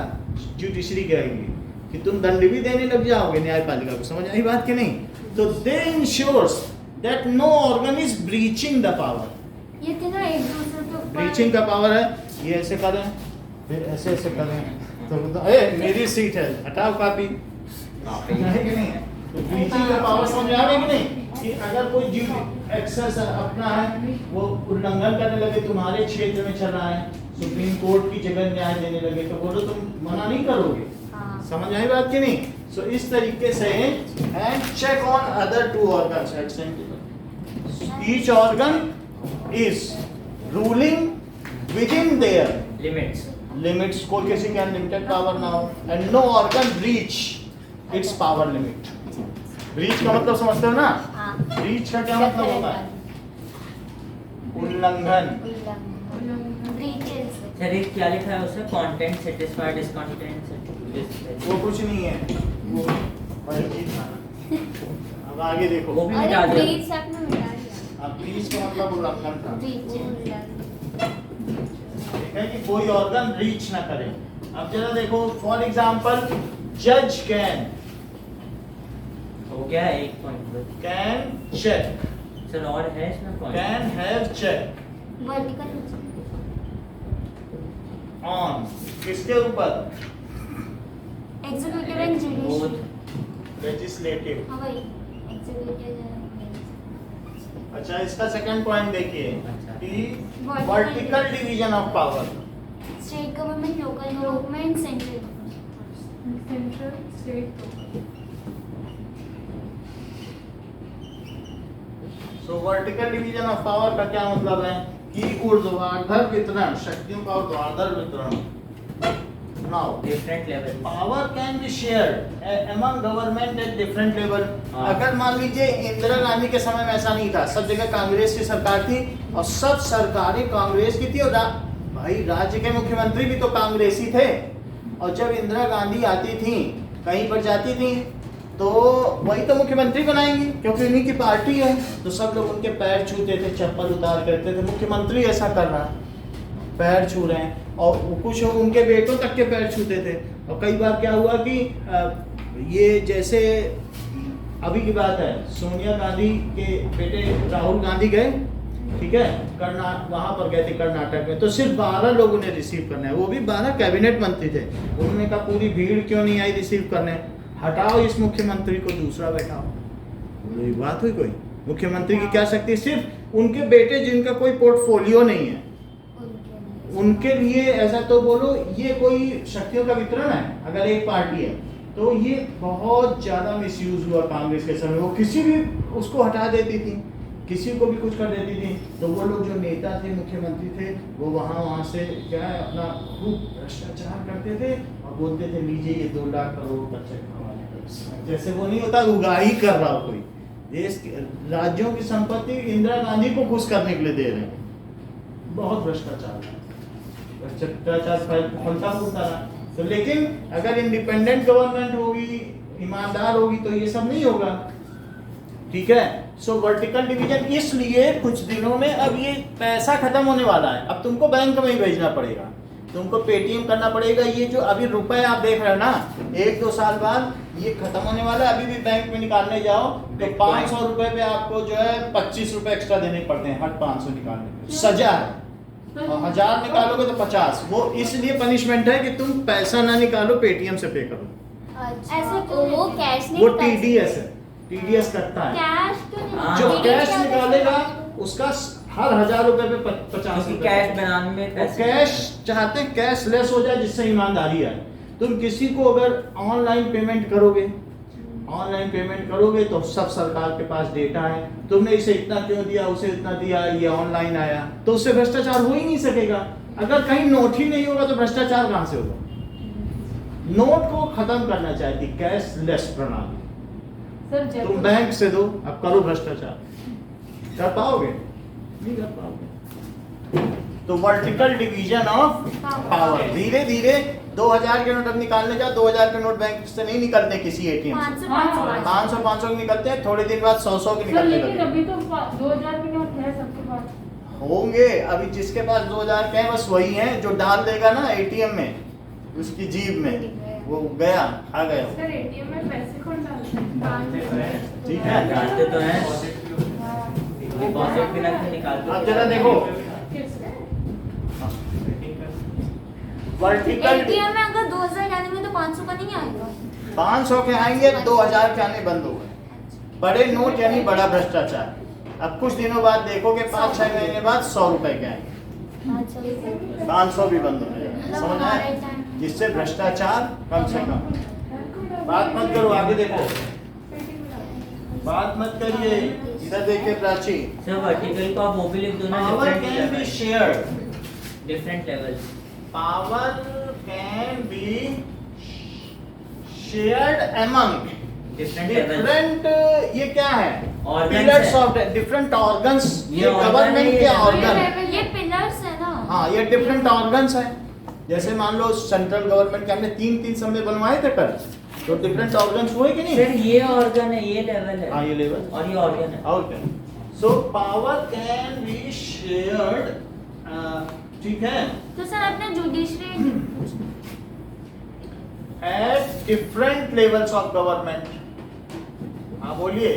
जुडिशरी कहेगी कि तुम दंड भी देने लग जाओगे न्यायपालिका को। समझ आई बात कि नहीं? तो they ensures that no organ is breaching the power. ये तीनों एक दूसरे के ऊपर ब्रीचिंग का पावर है, ये ऐसे करें फिर ऐसे ऐसे करें तो मेरी सीट है, हटाओ कॉपी। है कि नहीं? तो ब्रीचिंग का पावर समझ आ रहा है कि नहीं? कि अगर कोई ड्यूटी एक्सेस अपना है वो उल्लंघन करने लगे, तुम्हारे क्षेत्र में चल रहा है, सुप्रीम कोर्ट की जगह न्याय देने लगे, तो बोलो तुम मना नहीं करोगे। समझ आई बात कि नहीं? सो इस तरीके से and check on other two organs at same level. Each organ is ruling within their limits. कोई किसी के अनलिमिटेड पावर ना हो and no organ breach its power limit. Breach का मतलब समझते हो ना? ब्रीच का क्या मतलब होता है? उल्लंघन। सर एक क्या लिखा है उसमें? कंटेंट सेटिस्फाइड, डिसकंटेंट, वो कुछ नहीं है, वो वही चीज था। अब आगे देखो, वो भी मिटा दिया। ब्रीच आपने मिटा दिया। अब ब्रीच का मतलब उल्लंघन था। ब्रीच है कि कोई ऑर्गन रीच ना करे। अब जरा देखो, फॉर एग्जांपल जज कैन हो गया एक पॉइंट। कैन चेक, सर और है इसमें point? Can have check vertical on किसके ऊपर? Executive and judicial. लेजिस्लेटिव। हां भाई, एग्जीक्यूटिव। अच्छा, इसका सेकंड पॉइंट देखिए कि vertical division of power. State government, local government, central state. So vertical division of power का क्या मतलब है कि ऊर्ध्वाधर वितरण, शक्तियों का ऊर्ध्वाधर वितरण। Now different level power can be shared among government at different level. अगर मान लीजिए इंदिरा गांधी के समय में ऐसा नहीं था, सब जगह कांग्रेस की सरकार थी और सब सरकारें कांग्रेस की थी और भाई राज्य के मुख्यमंत्री भी तो कांग्रेसी थे। और जब इंदिरा गांधी आती थी, कहीं पर जाती थी, तो वही तो मुख्यमंत्री बनाएंगी क्योंकि उन्हीं की पार्टी है। तो सब लोग उनके पैर छूते थे, चप्पल उतार करते थे, मुख्यमंत्री ऐसा कर रहा है, पैर छू रहे हैं। और कुछ उनके बेटों तक के पैर छूते थे। और कई बार क्या हुआ कि ये जैसे अभी की बात है, सोनिया गांधी के बेटे राहुल गांधी गए, ठीक है, वहां पर गए थे कर्नाटक में, तो सिर्फ 12 लोग उन्हें रिसीव करने, वो भी 12 कैबिनेट मंत्री थे। उन्होंने कहा पूरी भीड़ क्यों नहीं आई रिसीव करने, हटाओ इस मुख्यमंत्री को, दूसरा बैठाओ। ये बात हुई कोई? मुख्यमंत्री की क्या शक्ति? सिर्फ उनके बेटे जिनका कोई पोर्टफोलियो नहीं है उनके लिए ऐसा तो बोलो, ये कोई शक्तियों का वितरण है। अगर एक पार्टी है तो ये बहुत ज्यादा मिसयूज हुआ कांग्रेस के समय, वो किसी भी उसको हटा देती थी। किसी को भी कुछ कर देती थी। तो वो लोग जो नेता थे, मुख्यमंत्री थे, वो वहाँ से क्या है अपना खूब भ्रष्टाचार करते थे और बोलते थे लीजिए ये 2 लाख करोड़ का चेक हमारे तरफ। जैसे वो नहीं होता उगाही कर रहा हो कोई, देश राज्यों की संपत्ति इंदिरा गांधी को खुश करने के लिए दे रहे हैं। बहुत भ्रष्टाचार फलता फूलता रहा। तो लेकिन अगर इंडिपेंडेंट गवर्नमेंट होगी, ईमानदार होगी, तो ये सब नहीं होगा। ठीक है। सो वर्टिकल डिवीजन इसलिए कुछ दिनों में अब ये पैसा खत्म होने वाला है। अब तुमको बैंक में ही भेजना पड़ेगा, तुमको पेटीएम करना पड़ेगा। ये जो अभी रुपए आप देख रहे हो ना, 1-2 साल बाद ये खत्म होने वाला है। अभी भी बैंक में निकालने जाओ तो 500 रुपए पे आपको जो है 25 रुपए एक्स्ट्रा देने पड़ते हैं हर 500 निकालने में। सजा है। और 1000 निकालोगे तो 50। वो इसलिए पनिशमेंट है कि तुम पैसा ना निकालो, पेटीएम से पे करो। ऐसे तो वो कैश नहीं वो टीडीएस है, टीडीएस कटता है। कैश तो नहीं, जो कैश निकालेगा उसका हर 1000 रुपए पे 50 रुपए कैश बनाने में कैश चाहते हैं, कैश लेस हो जाए जिससे ईमानदारी आए। तुम किसी को अगर ऑनलाइन पेमेंट करोगे, तो सब सरकार के पास डेटा है, तुमने इसे इतना क्यों दिया, उसे इतना दिया, ये ऑनलाइन आया, तो उससे भ्रष्टाचार हो ही नहीं सकेगा। अगर कहीं नोट ही नहीं होगा तो भ्रष्टाचार कहां से होगा? नोट को खत्म करना चाहती कैशलेस प्रणाली। सर तुम बैंक से दो, अब करो भ्रष्टाचार, कर पाओगे? नहीं कर पाओगे। तो वर्टिकल डिवीजन ऑफ पावर। धीरे धीरे 2000 के नोट अब निकालने जाओ, 2000 के नोट बैंक से नहीं निकलते किसी एटीएम से, 500 के निकलते हैं, थोड़े दिन बाद 100 के सर निकलने लेकिन लगते अभी तो 2000 के नोट है सबके पास। होंगे। अभी जिसके पास 2000 के हैं बस वही हैं जो डाल देगा ना एटीएम में, उसकी जीब में, वो गया आ गया। सर एटीएम में पैसे कौन डालता है? ठीक है, डालते तो हैं, डिपॉजिट बिना निकालते। अब जरा देखो वर्टिकल एटीएम में अगर 2000 डालेंगे तो 500 का नहीं आएगा। 500 के आएंगे, 2000 के आने बंद हो गए। बड़े नोट यानी बड़ा भ्रष्टाचार। अब कुछ दिनों बाद देखोगे 5-6 महीने बाद 100 रुपए के आएंगे, 500 भी बंद हो जाएगा। समझ आए? जिससे भ्रष्टाचार कम से कम। बात मत करो, आगे देखो, बात मत करिए, इधर देखिए प्राची। सर वर्टिकल को आप वो भी लिख दो ना, power can be shared, different levels. Power can be shared among different. ये क्या है? Pillars of different organs. ये गवर्नमेंट के ऑर्गन, ये पिलर्स है ना। हाँ, ये डिफरेंट ऑर्गन्स है। जैसे मान लो सेंट्रल गवर्नमेंट के हमने 3-3 समय बनवाए थे कर, तो डिफरेंट ऑर्गन्स हुए कि नहीं? सर ये ऑर्गन है, ये लेवल है। हाँ, ये लेवल और ये ऑर्गन है। और क्या? So power can be shared, ठीक है, तो सर अपने judiciary at different levels of government. हाँ बोलिए,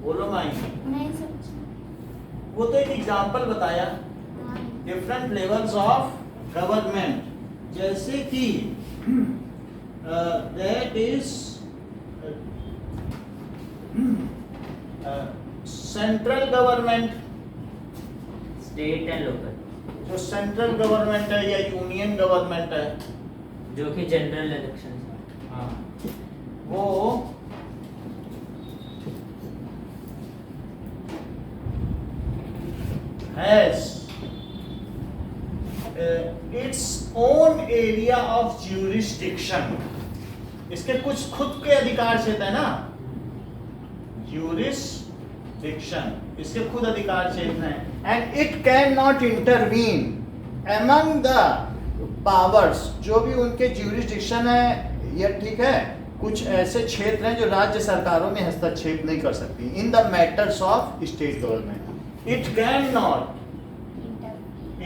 बोलो माई। नहीं समझ। वो तो एक एग्जांपल बताया, डिफरेंट लेवल्स ऑफ गवर्नमेंट, जैसे कि that is central government, state and local, जो सेंट्रल गवर्नमेंट है या यूनियन गवर्नमेंट है, जो कि जनरल इलेक्शन। हाँ, वो has its own area of jurisdiction। इसके कुछ खुद के अधिकार क्षेत्र है ना, jurisdiction, इसके खुद अधिकार क्षेत्र हैं, and it cannot intervene among the powers, जो भी उनके jurisdiction है, ये ठीक है, कुछ ऐसे क्षेत्र हैं जो राज्य सरकारों में हस्तक्षेप नहीं कर सकती, in the matters of state government। It cannot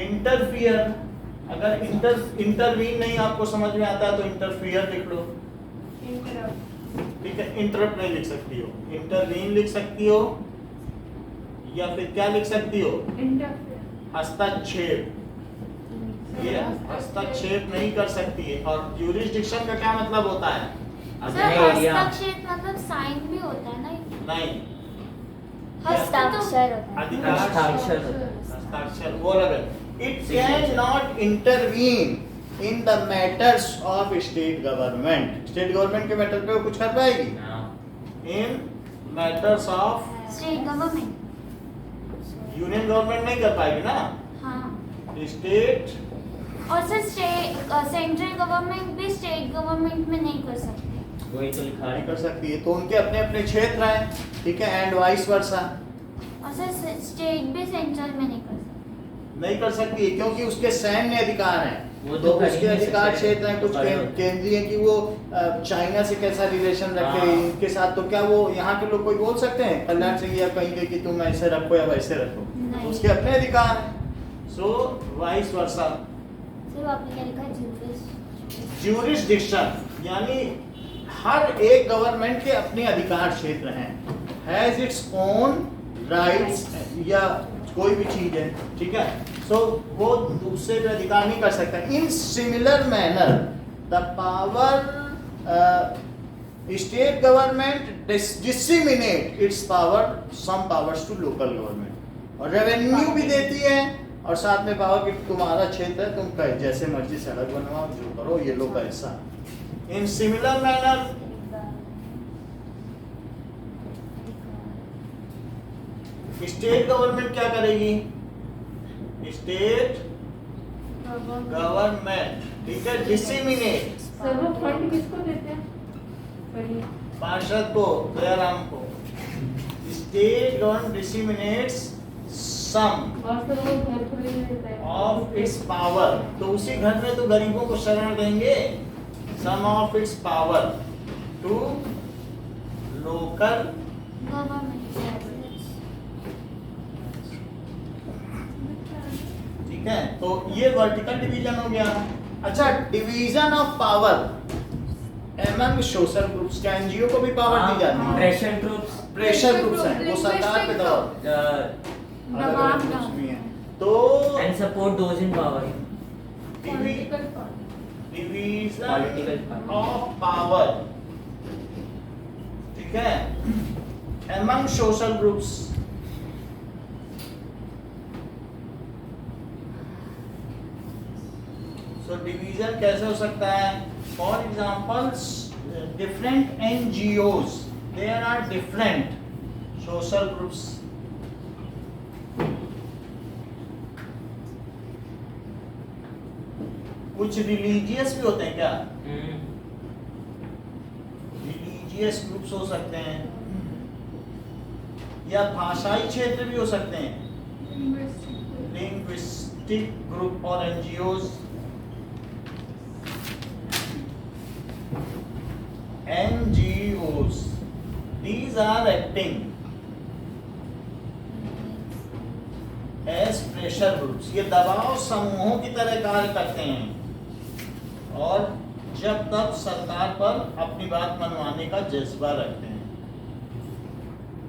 interfere। अगर इंटरवीन नहीं आपको समझ में आता है तो इंटरफियर लिख लो, ठीक है। इंटरप्ट नहीं लिख सकती हो, इंटरवीन लिख सकती हो, या फिर क्या लिख सकती हो? हस्तक्षेप। ये हस्तक्षेप नहीं कर सकती है। और ज्यूरिसडिक्शन का क्या मतलब होता है? सर हस्तक्षेप मतलब साइन भी होता है ना? नहीं, हस्ताक्षर होता है। हस्ताक्षर वो अलग है। It cannot intervene in the matters of state government। State government के मैटर पे वो कुछ कर पाएगी? In matters of state government. Union government नहीं कर पाएगी ना, हाँ, स्टेट और सर सेंट्रल गवर्नमेंट भी स्टेट गवर्नमेंट में नहीं कर सकती। वही तो लिखा नहीं है। कर सकती है, तो उनके अपने अपने क्षेत्र हैं, ठीक है, एंड वाइस वर्सा। और सर स्टेट भी सेंट्रल में नहीं कर सकती। नहीं कर सकती है क्योंकि उसके सैन्य अधिकार हैं, वो तो तो कर ही उसके नहीं अधिकार सकते। क्षेत्र हैं, कुछ तो करो। केंद्रीय कि वो चाइना से कैसा रिलेशन रखे हाँ। इनके साथ, तो क्या वो यहाँ के लोग कोई बोल सकते हैं कल्याण सिंह या कहेंगे कि तुम ऐसे रखो या वैसे रखो, नहीं। तो उसके अपने अधिकार हैं। सो वाइस वर्सा। सिर्फ आपने क्या लिखा है, ज्यूरिसडिक्शन यानी हर एक गवर्नमेंट के अपने अधिकार क्षेत्र हैं, हैज इट्स ओन राइट्स या कोई भी चीज है, ठीक है। सो वो दूसरे पे अधिकार नहीं कर सकता। In similar manner the power state government disseminate its power some powers to local government, और रेवेन्यू भी देती है और साथ में पावर कि तुम्हारा क्षेत्र है, तुम कहे जैसे मर्जी सड़क बनवाओ, जो करो, ये लो पैसा। इन सिमिलर मैनर स्टेट गवर्नमेंट क्या करेगी, स्टेट गवर्नमेंट, ठीक है, डिसिमिनेट सर वो फंड किसको देते हैं? पढ़िए। पार्षद को, दयाराम को। स्टेट गवर्नमेंट डिसिमिनेट्स सम और सर वो घर को ले लेता है। ऑफ इट्स पावर, तो उसी घर में तो गरीबों को शरण देंगे। Some of its power to local government. ठीक है, तो ये वर्टिकल डिवीजन हो गया। अच्छा, division of power among social groups, क्या एनजीओ को भी पावर दी जाती है? प्रेशर ग्रुप्स, प्रेशर ग्रुप्स हैं, वो सरकार पे दबाव दबाव कुछ डाल। भी है। तो and support those in power. Political party. Division Political power. Of power, ठीक है, among social groups. So division कैसे हो सकता है? For example different NGOs, there are different social groups. कुछ रिलीजियस भी होते हैं क्या? रिलीजियस ग्रुप्स हो सकते हैं, या भाषाई क्षेत्र भी हो सकते हैं, लिंग्विस्टिक ग्रुप और NGOs. NGOs, these are acting as pressure groups, ये दबाव समूहों की तरह कार्य करते हैं और जब तब सरकार पर अपनी बात मनवाने का जज्बा रखते हैं।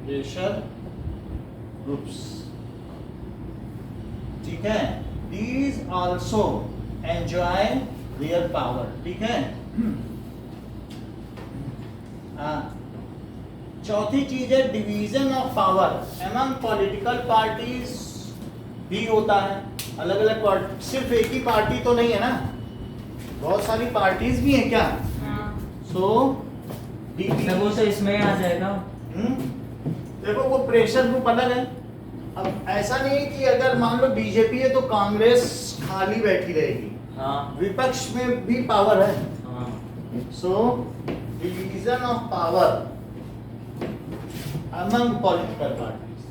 प्रेशर ग्रुप्स, ठीक है। These also enjoy their power, ठीक है। चौथी चीज है division of power among political parties भी होता है। अलग अलग पार्टी, सिर्फ एक ही पार्टी तो नहीं है ना, बहुत सारी पार्टीज भी हैं क्या? सो वो तो इसमें आ जाएगा। देखो वो प्रेशर ग्रुप अलग है। अब ऐसा नहीं कि अगर मान लो बीजेपी है तो कांग्रेस खाली बैठी रहेगी, हाँ विपक्ष में भी पावर है। हाँ। So division of power among political parties.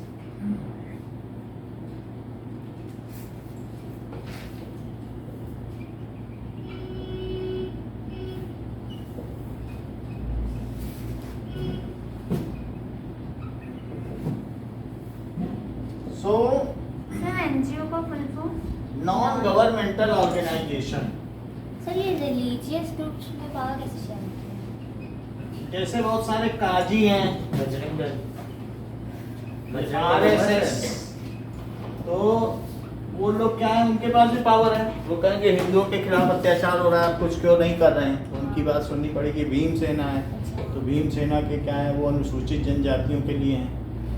So sir NGO का full form? non-governmental organization, sir ये रिलीजियस ग्रुप्स में पावर कैसे शेयर होती है? जैसे बहुत सारे काजी हैं, बजरंग दल, RSS, तो वो लोग क्या है, उनके पास भी पावर है। वो कहेंगे हिंदुओं के खिलाफ अत्याचार हो रहा है, आप कुछ क्यों नहीं कर रहे हैं, तो उनकी बात सुननी पड़ेगी। भीमसेना है, तो भीमसेना के क्या है, वो अनुसूचित जनजातियों के लिए हैं,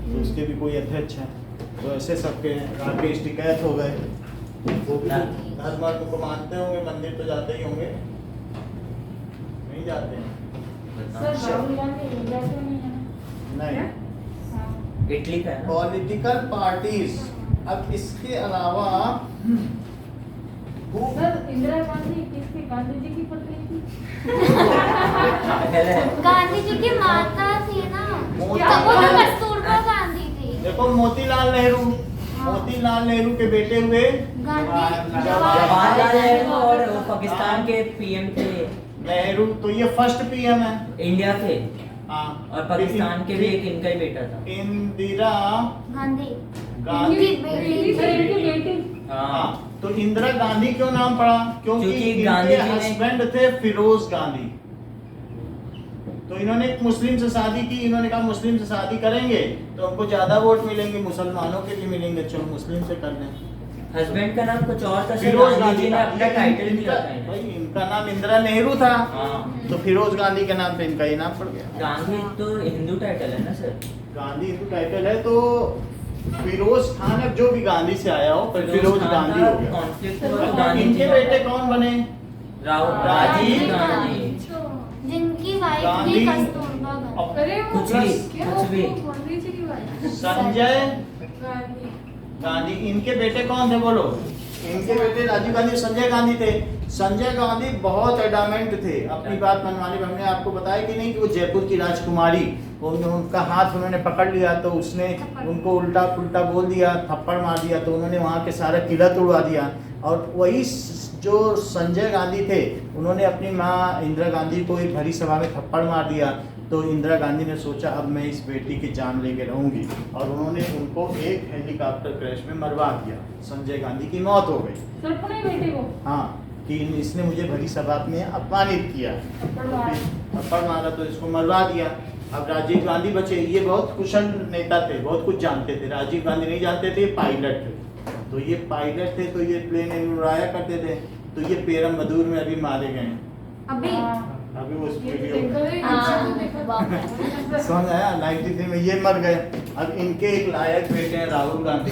तो उसके भी कोई अध्यक्ष हैं। तो ऐसे सबके हैं। राकेश टिकैत हो गए, वो भी धर्म को मानते होंगे, मंदिर तो जाते ही होंगे, नहीं जाते हैं? सर राहुल गांधी इंडिया से नहीं है ना? नहीं, हाँ। इटली का है ना? Political parties. अब इसके अलावा सर इंदिरा गांधी किसकी, गांधी जी की पत्नी थी? पागल है। गांधी जी की माता थी ना, क्या? वो तो कस्तूरबा गांधी थी। देखो मोतीलाल नेहरू, मोतीलाल नेहरू के बेटे हुए गांधी जवाहरलाल नेहरू और वो पाकिस्तान के पीएम थे, नेहरू, तो ये फर्स्ट पीएम है। इंडिया थे, हाँ। और पाकिस्तान के भी एक इनका ही बेटा था। इंदिरा गांधी गांधी। इनकी बेटी सर थी। इनकी बेटी। हाँ, तो इंदिरा गांधी क्यों नाम पड़ा? क्योंकि क्योंकि गांधी इनके जी ने- हस्बैंड थे फिरोज गांधी। तो इन्होंने एक मुस्लिम से शादी की, इन्होंने कहा मुस्लिम से शादी करेंगे तो हमको ज्यादा वोट मिलेंगे, मुसलमानों के लिए मिलेंगे, चलो मुस्लिम से कर लें। हस्बैंड का नाम कुछ और था, सर फिरोज गांधी गांधी जी ने था। अपना ये टाइटल भी इनका- रखा है। भाई इनका नाम इंदिरा नेहरू था, हाँ, तो फिरोज गांधी के नाम पे इनका ये नाम पड़ गया। गांधी तो हिंदू टाइटल है ना सर? गांधी हिंदू टाइटल है, तो फिरोज खान अब जो भी गांधी से आया हो पर फिरोज गांधी हो गया। कॉन्फ्लिक्ट हुआ तो गांधी जी इनके का- बेटे कौन बने? राजीव गांधी। जिनकी वाइफ गांधी- भी कस्तूरबा गांधी। अरे वो कुछ भी, क्या कुछ भी। वो गांधी जी की बात संजय गांधी गांधी। इनके बेटे कौन थे बोलो? इनके बेटे राजीव गांधी, संजय गांधी थे। संजय गांधी बहुत एडामेंट थे, अपनी बात मनवाने में। हमने आपको बताया कि नहीं कि वो जयपुर की राजकुमारी, उनका हाथ उन्होंने पकड़ लिया तो उसने उनको उल्टा पुल्टा बोल दिया, थप्पड़ मार दिया, तो उन्होंने वहाँ के सारा किला तोड़वा दिया। और वही जो संजय गांधी थे उन्होंने अपनी माँ इंदिरा गांधी को एक भरी सभा में थप्पड़ मार दिया। तो इंदिरा गांधी ने सोचा अब मैं इस बेटी की जान लेके रहूंगी, और उन्होंने उनको एक हेलीकॉप्टर क्रैश में मरवा दिया। संजय गांधी की मौत हो गई। सर अपनी बेटी को हाँ, कि इसने मुझे भरी सभा में अपमानित किया, थप्पड़ मारा तो इसको मरवा दिया। अब राजीव गांधी बचे, ये बहुत कुशल नेता थे, बहुत कुछ जानते थे। राजीव गांधी नहीं जानते थे, पायलट थे। तो ये पायलट थे, तो ये प्लेन उड़ाया करते थे। तो ये पेरम मधुर में अभी मारे गए हैं। अभी अभी उस वीडियो है। समझ आया, 93 में ये मर गए। अब इनके एक लायक बेटे हैं राहुल गांधी।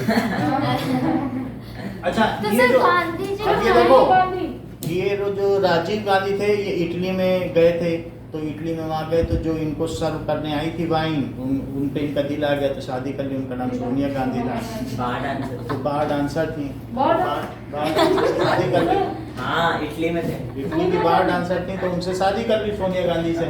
अच्छा, तो ये सर जो गांधी जी अब ये का देखो, गांधी ये जो राजीव गांधी थे ये इटली में गए थे। तो इटली में वहाँ गए तो जो इनको सर्व करने आई थी वाइन, उन पे इनका दिल आ गया तो शादी कर ली। उनका नाम सोनिया गांधी था। बार डांसर। तो बार डांसर थी, बार- बार डांसर से शादी कर ली। हाँ, इटली में थे। इटली की बार डांसर थी, तो उनसे शादी कर ली सोनिया गांधी से।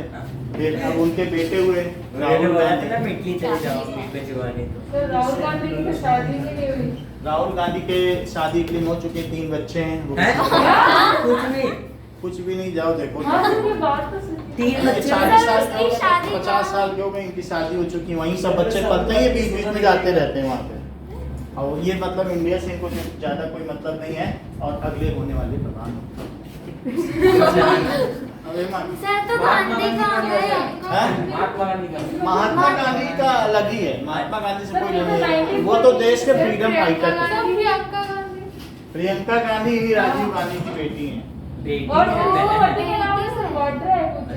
फिर अब उनके बेटे हुए मैंने राहुल बोला था गांधी। ना इटली चले जाओ, पीठ पे जुबानी तो। सर राहुल गांधी की तो शादी भी नहीं हुई। राहुल गांधी के शादी इटली में हो चुके, 3 बच्चे हैं। वो हैं? कुछ नहीं, कुछ भी नहीं, जाओ देखो। हाँ सर ये बात तो सही है। 3 बच्चे। 40 साल उसकी के हो गए, शादी 50 का- साल के हो गए, इनकी शादी हो चुकी। वहीं सब बच्चे पलते हैं, ये बीच बीच में जाते रहते हैं वहाँ पे। और ये मतलब इंडिया से इनको ज्यादा कोई मतलब नहीं है। और अगले होने वाले प्रधानमंत्री सर तो गांधी कहाँ गए? महात्मा गांधी का अलग ही है। महात्मा गांधी से कोई सर, नहीं है, 19 वो तो देश के फ्रीडम फाइटर थे। सब प्रियंका गांधी। प्रियंका गांधी ही राजीव गांधी की बेटी हैं। बेटी और है, वो बहन बेटी है। का नाम है सर वाड्रा है कुछ।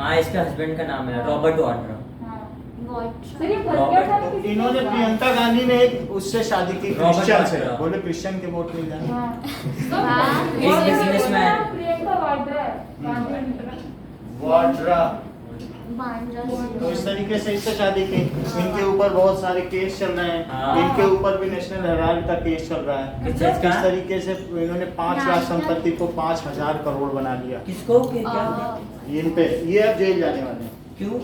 हाँ, इसके हस्बैंड का नाम है रॉबर्ट वाड्रा। हाँ What? सर ये भर गया था तो किसी इन्होंने का? प्रियंका गांधी ने एक उससे शादी की, रॉबर्ट क्रिश्चियन से। वाड्रा। बोले क्रिश्चियन के वोट मिल जाए। हाँ हाँ। एक और businessman। नाम प्रियंका वाड्रा है गांधी वाड्रा। बांद्रा तो इस तरीके से इससे शादी की। इनके ऊपर बहुत सारे केस चल रहे हैं। हाँ। इनके ऊपर भी नेशनल हेराल्ड का केस चल रहा है। किस चीज का? इस तरीके से इन्होंने 5 लाख संपत्ति को 5000 करोड़ बना लिया। किसको क्या? इन पे ये अब जेल जाने वाले हैं। क्यों?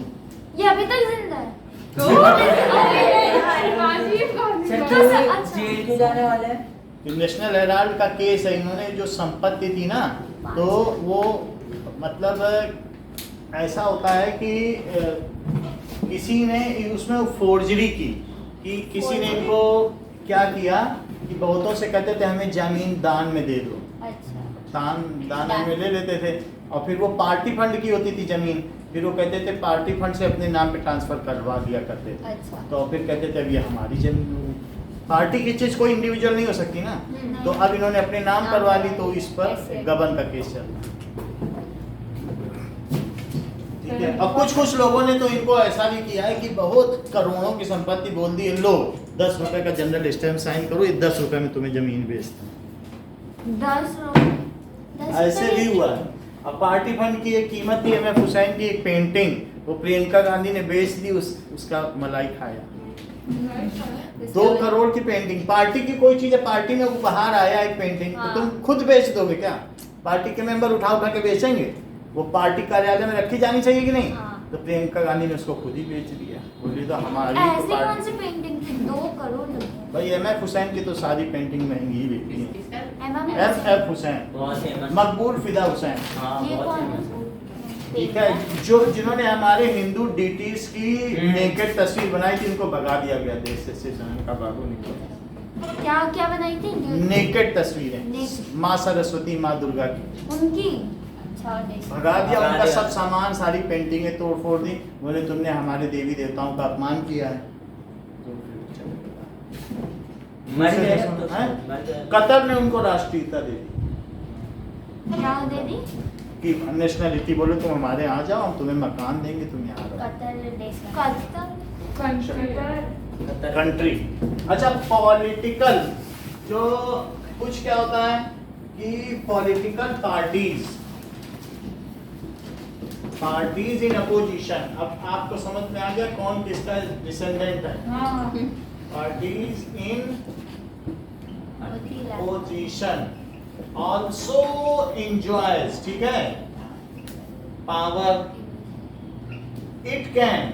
ये अभी तक जिंदा है। राजीव गांधी सर का- क्यों अच्छा। जेल क्यों जाने वाले हैं? ये नेशनल हेराल्ड का केस है। इन्होंने जो संपत्ति थी ना, तो वो मतलब ऐसा होता है कि किसी ने उसमें फोर्जरी की, कि किसी ने इनको क्या किया कि बहुतों से कहते थे हमें जमीन दान में दे दो, अच्छा। दान में ले लेते थे। और फिर वो पार्टी फंड की होती थी जमीन, फिर वो कहते थे पार्टी फंड से अपने नाम पे ट्रांसफर करवा दिया करते थे। अच्छा। तो फिर कहते थे अब ये हमारी जमीन होगी। पार्टी की चीज कोई इंडिविजुअल नहीं हो सकती ना। नहीं। तो अब इन्होंने अपने नाम करवा ली, तो इस पर ऐसे। गबन का केस चल रहा है। ठीक है। अब कुछ लोगों ने तो इनको ऐसा भी किया है कि बहुत करोड़ों की संपत्ति बोल दी, लो 10 रुपए का जनरल स्टैम्प साइन करो, ये 10 रुपए में तुम्हें जमीन बेचता हूं। 10 रुपए ऐसे भी हुआ है। अब पार्टी फंड की एक कीमत थी, एम एफ हुसैन की एक पेंटिंग, वो प्रियंका गांधी ने बेच दी, उसका मलाई खाया। Right. 2 करोड़ की पेंटिंग, पार्टी की कोई चीज है, पार्टी में उपहार आया एक पेंटिंग, तो हाँ। तुम खुद बेच दोगे क्या? पार्टी के मेंबर उठा उठा के बेचेंगे? वो पार्टी कार्यालय में रखी जानी चाहिए कि नहीं? हाँ। तो प्रियंका गांधी ने उसको खुद ही बेच दिया, बोली तो हमारी ऐसी तो कौन सी पार्टी। पेंटिंग थी 2 करोड़ लगे? भाई MF हुसैन की तो सारी पेंटिंग महंगी ही बिकती है। किसकी सर? MF हुसैन, बहुत फेमस। मकबूल फिदा हुसैन, हाँ ये बहुत कौन फेमस। है? ठीक है, जो जिन्होंने हमारे हिंदू डीटीज की नेकेड तस्वीर बनाई थी उनको भगा दिया गया देश से, शहर का बाबू निकला। क्या क्या बनाई थी? नेकेड तस्वीरें, Naked। माँ सरस्वती, माँ दुर्गा की उनकी? अच्छा, देख। भगा दिया, भगा उनका दिया। सब सामान, सारी पेंटिंगें तोड़ फोड़ दी, बोले तुमने हमारे देवी देवताओं का अपमान किया है। तो फिर चले गए। मर गए हैं? तो मर गए। कतर ने उनको राष्ट्रीयता दे दी क्या दे दी? कि नेशनलिटी, बोले तुम हमारे यहाँ जाओ, हम तुम्हें मकान देंगे, तुम यहाँ रहो। कतर देश का। कतर? Country. कंट्री। अच्छा, पॉलिटिकल जो कुछ क्या होता है कि पॉलिटिकल पार्टीज इन अपोजिशन। अब आपको समझ में आ गया कौन किसका डिसेंडेंट है? हाँ पार्टीज इन होती है। पोजीशन ऑल्सो enjoys, ठीक है, पावर, इट कैन,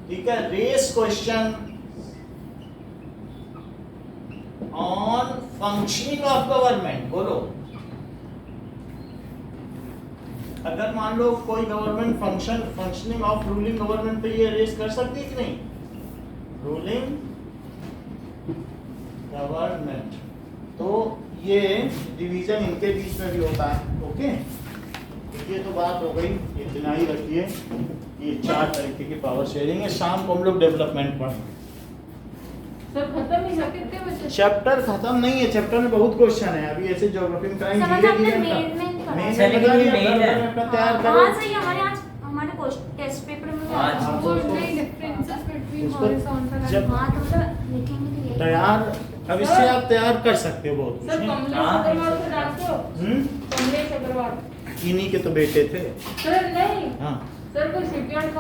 ठीक है, raise question on functioning of government. बोलो, अगर मान लो कोई government functioning of ruling government पे ये रेस कर सकती है कि नहीं? रूलिंग गवर्नमेंट, तो ये डिवीजन इनके बीच में भी होता है। ओके, ये तो बात हो गई, इतना ही रखिए। ये 4 तरीके की पावर शेयरिंग है। शाम को हम लोग डेवलपमेंट पढ़ेंगे। सर खत्म ही सब कितने बचे? चैप्टर खत्म नहीं है, चैप्टर में बहुत क्वेश्चन है। अभी ऐसे ज्योग्राफी में कराएंगे समझ धीरे आपने धीरे मेन पढ़ा। मेन है। अपना तैयार करो। हाँ सही, हमारे आज हमारे टेस्ट पेपर में भी आज आया था। तो Would उसको- be differences between उसको horizontal and जब- हाँ तो मतलब लिखेंगे तो यही। तैयार, अब इससे आप तैयार कर सकते हो बहुत सर कुछ। कमलेश हाँ। अग्रवाल को जानते हो? हम्म, कमलेश अग्रवाल इन्हीं के तो बेटे थे। सर नहीं हाँ, सर कोई शिपयार्ड